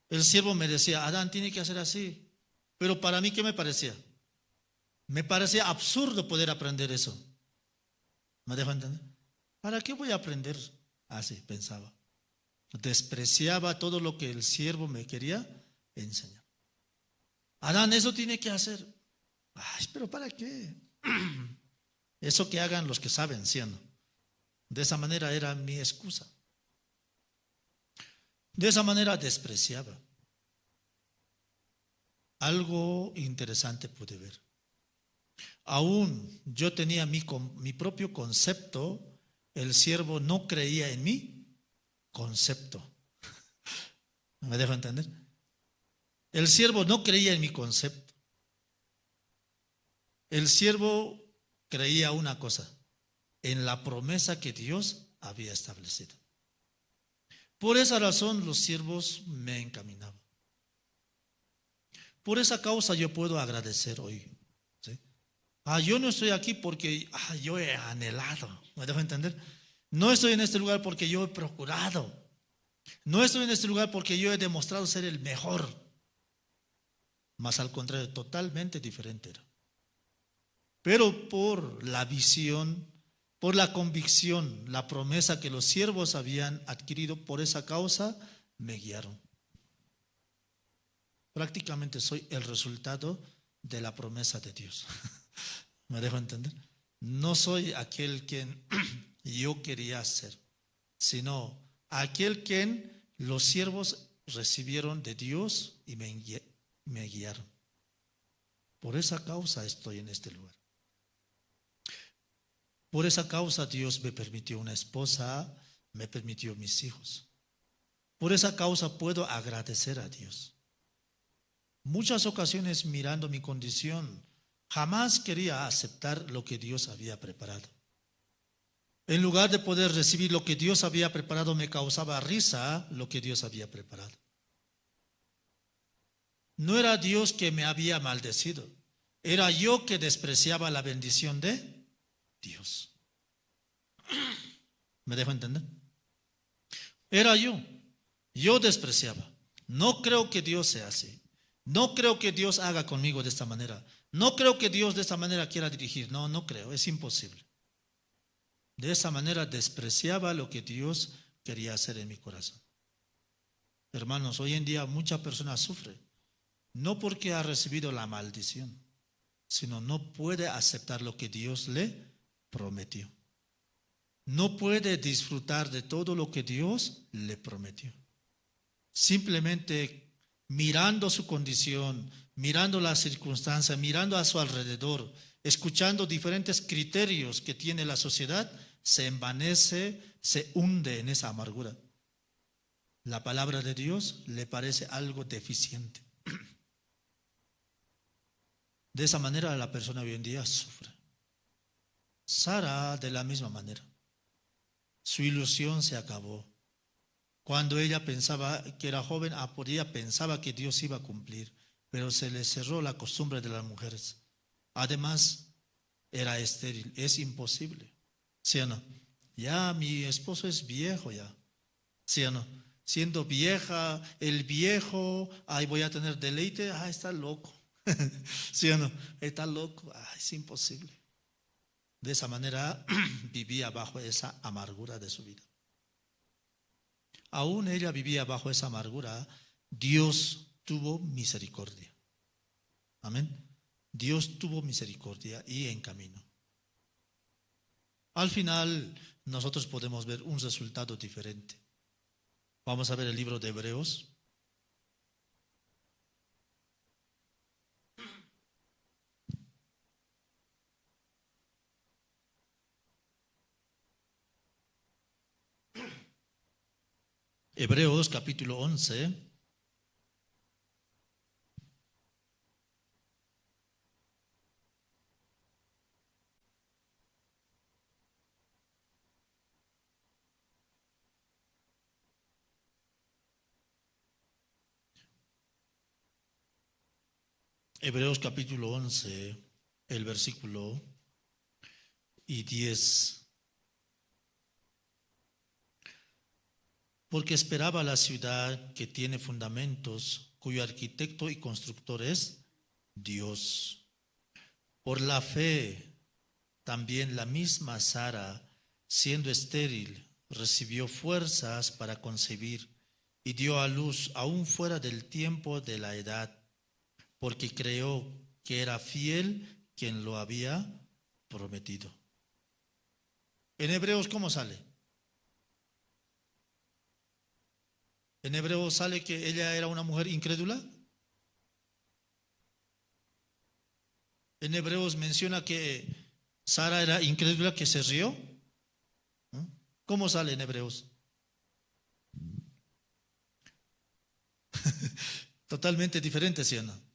El siervo me decía, Adán, tiene que hacer así. Pero para mí, ¿qué me parecía? Me parecía absurdo poder aprender eso. ¿Me dejo entender? ¿Para qué voy a aprender? Así pensaba. Despreciaba todo lo que el siervo me quería enseñar. Adán, eso tiene que hacer. Pero ¿para qué? Eso que hagan los que saben, ¿sí o no? De esa manera era mi excusa. De esa manera despreciaba. Algo interesante pude ver. Aún yo tenía mi propio concepto, el siervo no creía en mi concepto. ¿Me dejo entender? El siervo no creía en mi concepto. El siervo creía una cosa, en la promesa que Dios había establecido. Por esa razón los siervos me encaminaban. Por esa causa yo puedo agradecer hoy. ¿Sí? Yo no estoy aquí porque yo he anhelado. ¿Me dejo entender? No estoy en este lugar porque yo he procurado. No estoy en este lugar porque yo he demostrado ser el mejor. Más al contrario, totalmente diferente era. Pero por la visión, por la convicción, la promesa que los siervos habían adquirido, por esa causa me guiaron. Prácticamente soy el resultado de la promesa de Dios. ¿Me dejo entender? No soy aquel quien yo quería ser, sino aquel quien los siervos recibieron de Dios y me guiaron. Por esa causa estoy en este lugar. Por esa causa Dios me permitió una esposa, me permitió mis hijos. Por esa causa puedo agradecer a Dios. Muchas ocasiones mirando mi condición, jamás quería aceptar lo que Dios había preparado. En lugar de poder recibir lo que Dios había preparado, me causaba risa lo que Dios había preparado. No era Dios que me había maldecido, era yo que despreciaba la bendición de Dios. ¿Me dejo entender? Era yo despreciaba. No creo que Dios sea así. No creo que Dios haga conmigo de esta manera. No creo que Dios de esta manera quiera dirigir. No creo, es imposible. De esa manera despreciaba lo que Dios quería hacer en mi corazón. Hermanos, hoy en día muchas personas sufren, no porque ha recibido la maldición, sino no puede aceptar lo que Dios le prometió. No puede disfrutar de todo lo que Dios le prometió. Simplemente mirando su condición, mirando las circunstancias, mirando a su alrededor, escuchando diferentes criterios que tiene la sociedad, se envanece, se hunde en esa amargura. La palabra de Dios le parece algo deficiente. De esa manera la persona hoy en día sufre. Sara de la misma manera. Su ilusión se acabó. Cuando ella pensaba que era joven, pensaba que Dios iba a cumplir, pero se le cerró la costumbre de las mujeres. Además, era estéril, es imposible. ¿Sí o no? Ya mi esposo es viejo ya. ¿Sí o no? Siendo vieja, el viejo, voy a tener deleite, está loco. ¿Sí o no? Está loco, es imposible. De esa manera vivía bajo esa amargura de su vida. Aún ella vivía bajo esa amargura, Dios tuvo misericordia. Amén. Dios tuvo misericordia y encaminó. Al final, nosotros podemos ver un resultado diferente. Vamos a ver el libro de Hebreos. Hebreos capítulo 11. Hebreos capítulo 11, el versículo 10. Porque esperaba la ciudad que tiene fundamentos, cuyo arquitecto y constructor es Dios. Por la fe, también la misma Sara, siendo estéril, recibió fuerzas para concebir y dio a luz aún fuera del tiempo de la edad, porque creyó que era fiel quien lo había prometido. En Hebreos, ¿cómo sale? En Hebreos sale que ella era una mujer incrédula. En Hebreos menciona que Sara era incrédula, que se rió. ¿Cómo sale en Hebreos? Totalmente diferente, ¿sí o no?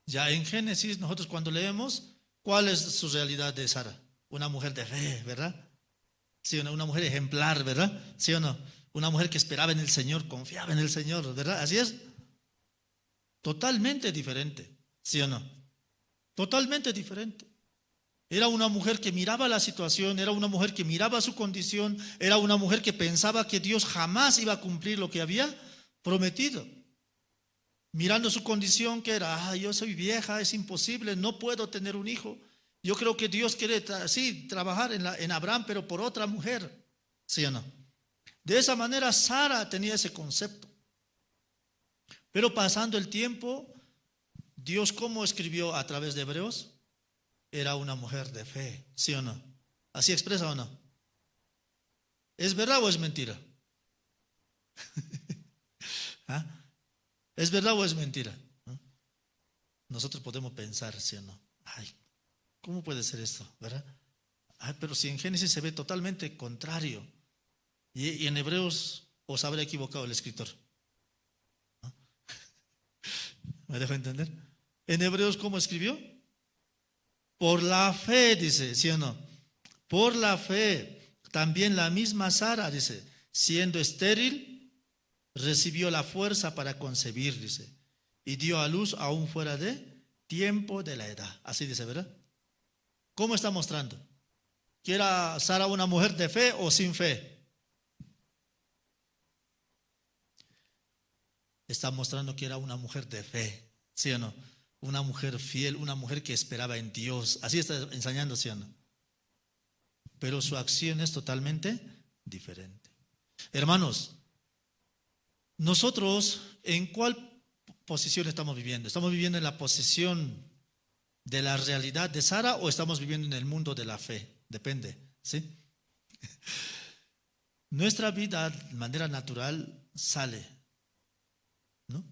Ya en Génesis, nosotros cuando leemos, ¿cuál es su realidad de Sara? Una mujer de fe, ¿verdad? ¿Sí o no? Una mujer ejemplar, ¿verdad? ¿Sí o no? Una mujer que esperaba en el Señor, confiaba en el Señor, ¿verdad? Así es. Totalmente diferente, ¿sí o no? Totalmente diferente. Era una mujer que miraba la situación, era una mujer que miraba su condición, era una mujer que pensaba que Dios jamás iba a cumplir lo que había prometido. Mirando su condición que era, yo soy vieja, es imposible, no puedo tener un hijo. Yo creo que Dios quiere trabajar en Abraham, pero por otra mujer, ¿sí o no? De esa manera Sara tenía ese concepto. Pero pasando el tiempo, Dios, ¿cómo escribió a través de Hebreos? Era una mujer de fe, ¿sí o no? ¿Así expresa o no? ¿Es verdad o es mentira? ¿Ah? ¿Es verdad o es mentira? ¿No? Nosotros podemos pensar, ¿sí o no? Ay, ¿cómo puede ser esto? ¿Verdad? Ay, pero si en Génesis se ve totalmente contrario. Y en Hebreos os habrá equivocado el escritor. ¿No? ¿Me dejo entender? En Hebreos, ¿cómo escribió? Por la fe, dice, ¿sí o no? Por la fe, también la misma Sara, dice, siendo estéril, recibió la fuerza para concebir, dice, y dio a luz aún fuera de tiempo de la edad. Así dice, ¿verdad? ¿Cómo está mostrando? ¿Que era Sara una mujer de fe o sin fe? Está mostrando que era una mujer de fe, ¿sí o no? Una mujer fiel, una mujer que esperaba en Dios. Así está enseñando, ¿sí o no? Pero su acción es totalmente diferente. Hermanos, nosotros, ¿en cuál posición estamos viviendo? ¿Estamos viviendo en la posición de la realidad de Sara o estamos viviendo en el mundo de la fe? Depende, ¿sí? Nuestra vida de manera natural sale, ¿no?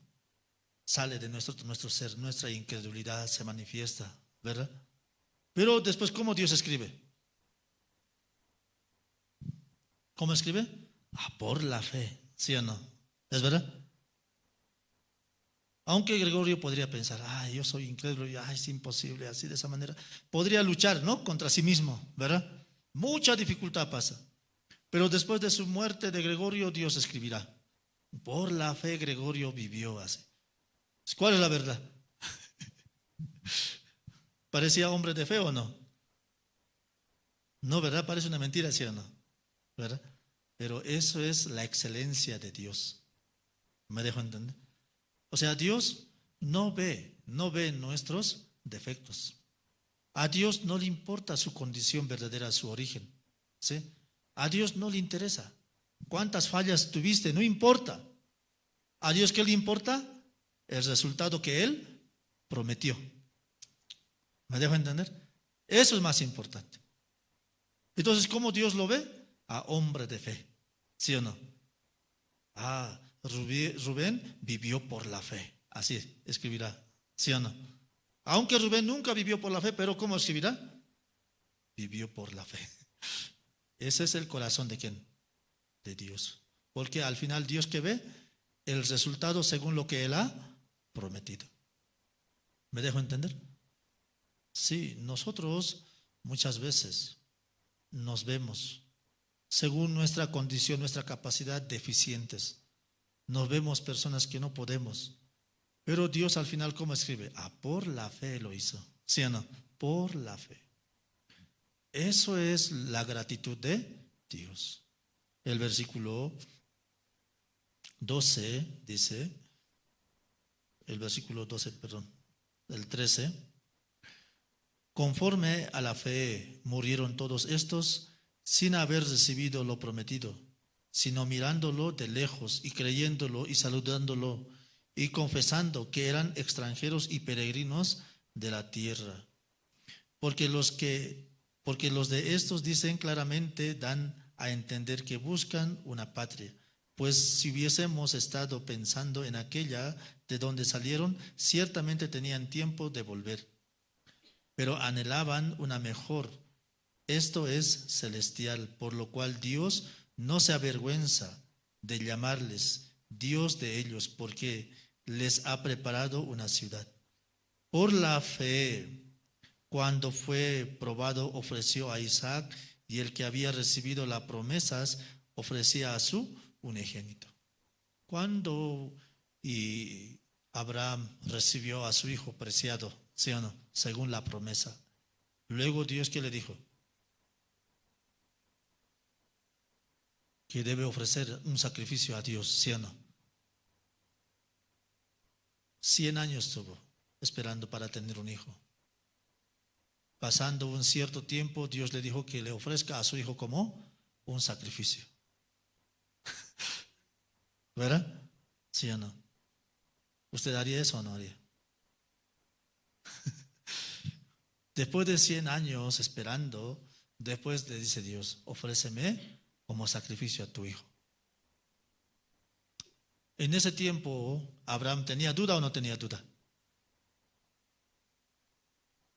Sale de nuestro ser, nuestra incredulidad se manifiesta, ¿verdad? Pero después, ¿cómo Dios escribe? ¿Cómo escribe? Por la fe, ¿sí o no? ¿Es verdad? Aunque Gregorio podría pensar, yo soy incrédulo, es imposible, así de esa manera. Podría luchar, ¿no? Contra sí mismo, ¿verdad? Mucha dificultad pasa. Pero después de su muerte de Gregorio, Dios escribirá. Por la fe Gregorio vivió así. ¿Cuál es la verdad? ¿Parecía hombre de fe o no? No, ¿verdad? Parece una mentira, ¿sí o no? ¿Verdad? Pero eso es la excelencia de Dios. ¿Me dejo entender? O sea, Dios no ve nuestros defectos. A Dios no le importa su condición verdadera, su origen, ¿sí? A Dios no le interesa. ¿Cuántas fallas tuviste? No importa. ¿A Dios qué le importa? El resultado que Él prometió. ¿Me dejo entender? Eso es más importante. Entonces, ¿cómo Dios lo ve? A hombre de fe, ¿sí o no? Rubén vivió por la fe. Así escribirá, ¿sí o no? Aunque Rubén nunca vivió por la fe, pero ¿cómo escribirá? Vivió por la fe. Ese es el corazón de ¿quién? De Dios. Porque al final Dios que ve el resultado según lo que Él ha prometido. ¿Me dejo entender? Sí, nosotros muchas veces nos vemos según nuestra condición, nuestra capacidad deficientes. Nos vemos personas que no podemos. Pero Dios al final, ¿cómo escribe? Por la fe lo hizo. ¿Sí o no? Por la fe. Eso es la gratitud de Dios. El versículo 12 dice, el 13, conforme a la fe murieron todos estos sin haber recibido lo prometido, sino mirándolo de lejos y creyéndolo y saludándolo y confesando que eran extranjeros y peregrinos de la tierra. Porque los de estos dicen claramente, dan a entender que buscan una patria. Pues si hubiésemos estado pensando en aquella de donde salieron, ciertamente tenían tiempo de volver. Pero anhelaban una mejor, esto es celestial, por lo cual Dios no se avergüenza de llamarles Dios de ellos, porque les ha preparado una ciudad. Por la fe, cuando fue probado, ofreció a Isaac, y el que había recibido las promesas ofrecía a su unigénito. Cuando Abraham recibió a su hijo preciado, ¿sí o no? Según la promesa. Luego Dios, ¿qué le dijo? Que debe ofrecer un sacrificio a Dios, ¿sí o no? 100 años estuvo esperando para tener un hijo. Pasando un cierto tiempo, Dios le dijo que le ofrezca a su hijo como un sacrificio. ¿Verdad? ¿Sí o no? ¿Usted haría eso o no haría? Después de 100 años esperando, después le dice Dios, ofréceme como sacrificio a tu hijo. En ese tiempo, ¿Abraham tenía duda o no tenía duda?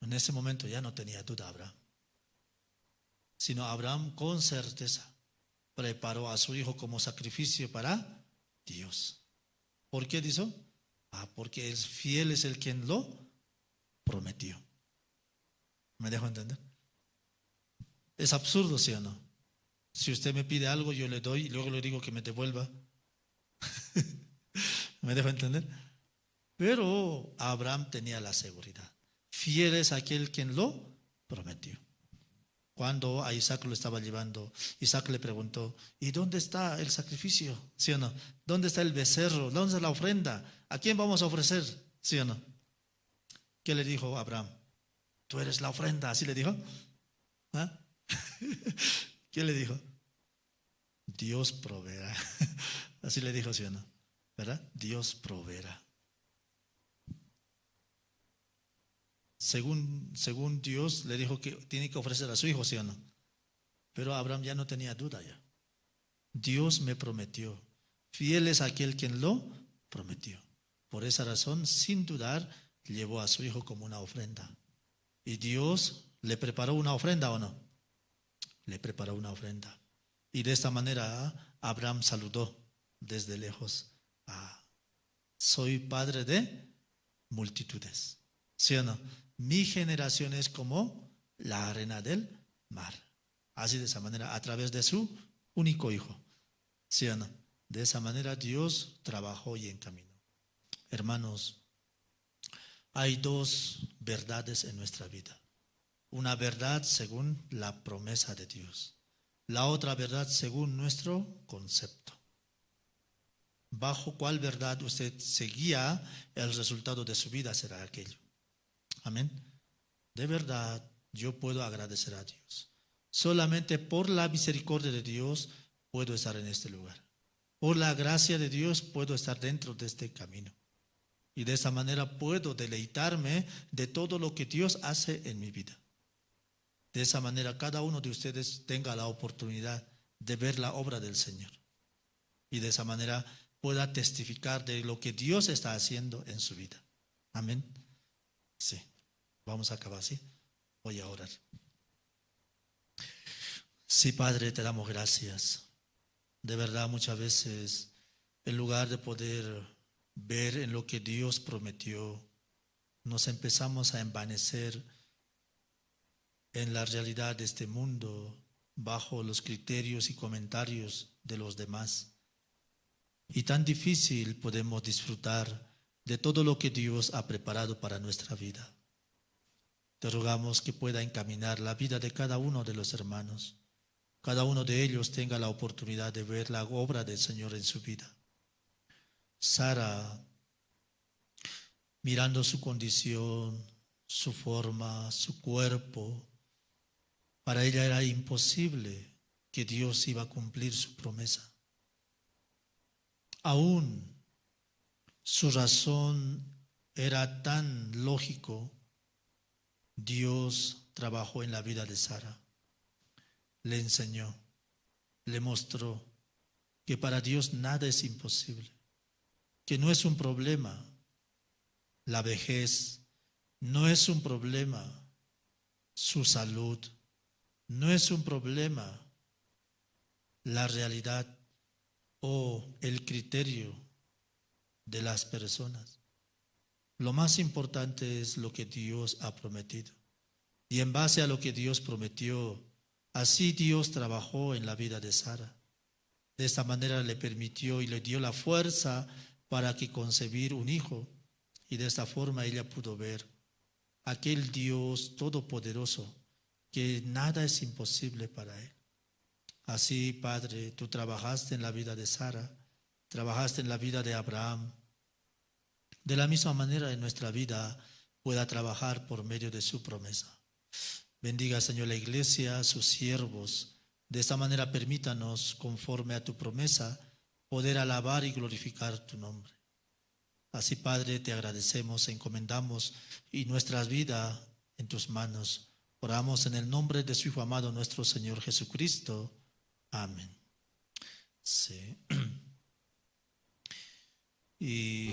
En ese momento ya no tenía duda Abraham. Sino Abraham con certeza preparó a su hijo como sacrificio para Dios. ¿Por qué dijo? Porque el fiel es el quien lo prometió. ¿Me dejo entender? Es absurdo, ¿sí o no? Si usted me pide algo, yo le doy y luego le digo que me devuelva. ¿Me dejo entender? Pero Abraham tenía la seguridad. Fiel es aquel quien lo prometió. Cuando a Isaac lo estaba llevando, Isaac le preguntó, ¿y dónde está el sacrificio? ¿Sí o no? ¿Dónde está el becerro? ¿Dónde está la ofrenda? ¿A quién vamos a ofrecer? ¿Sí o no? ¿Qué le dijo Abraham? Tú eres la ofrenda, ¿así le dijo? ¿Ah? ¿Qué le dijo? Dios proveerá. Así le dijo, ¿sí o no? ¿Verdad? Dios proveerá. Según Dios le dijo que tiene que ofrecer a su hijo, ¿sí o no? Pero Abraham ya no tenía duda ya. Dios me prometió. Fiel es aquel quien lo prometió. Por esa razón, sin dudar, llevó a su hijo como una ofrenda. Y Dios le preparó una ofrenda, ¿o no? Le preparó una ofrenda. Y de esta manera Abraham saludó desde lejos. Soy padre de multitudes. ¿Sí o no? Mi generación es como la arena del mar. Así de esa manera, a través de su único hijo. ¿Sí o no? De esa manera Dios trabajó y encaminó. Hermanos, hay dos verdades en nuestra vida. Una verdad según la promesa de Dios. La otra verdad según nuestro concepto. ¿Bajo cuál verdad usted se guía? El resultado de su vida será aquello. Amén. De verdad, yo puedo agradecer a Dios. Solamente por la misericordia de Dios puedo estar en este lugar. Por la gracia de Dios puedo estar dentro de este camino. Y de esa manera puedo deleitarme de todo lo que Dios hace en mi vida. De esa manera cada uno de ustedes tenga la oportunidad de ver la obra del Señor. Y de esa manera pueda testificar de lo que Dios está haciendo en su vida. Amén. Sí. Vamos a acabar así. Voy a orar. Sí, Padre, te damos gracias. De verdad, muchas veces, en lugar de poder ver en lo que Dios prometió, nos empezamos a envanecer en la realidad de este mundo, bajo los criterios y comentarios de los demás. Y tan difícil podemos disfrutar de todo lo que Dios ha preparado para nuestra vida. Te rogamos que pueda encaminar la vida de cada uno de los hermanos. Cada uno de ellos tenga la oportunidad de ver la obra del Señor en su vida. Sara, mirando su condición, su forma, su cuerpo, para ella era imposible que Dios iba a cumplir su promesa. Aún su razón era tan lógico. Dios trabajó en la vida de Sara, le enseñó, le mostró que para Dios nada es imposible, que no es un problema la vejez, no es un problema su salud, no es un problema la realidad o el criterio de las personas. Lo más importante es lo que Dios ha prometido. Y en base a lo que Dios prometió, así Dios trabajó en la vida de Sara. De esta manera le permitió y le dio la fuerza para que concebir un hijo Y de esta forma ella pudo ver aquel Dios todopoderoso, que nada es imposible para Él. Así, Padre, tú trabajaste en la vida de Sara, trabajaste en la vida de Abraham. De la misma manera en nuestra vida pueda trabajar por medio de su promesa. Bendiga, Señor, la iglesia, sus siervos. De esta manera permítanos, conforme a tu promesa, poder alabar y glorificar tu nombre. Así, Padre, te agradecemos, encomendamos y nuestra vida en tus manos. Oramos en el nombre de su Hijo amado, nuestro Señor Jesucristo. Amén. Sí. Y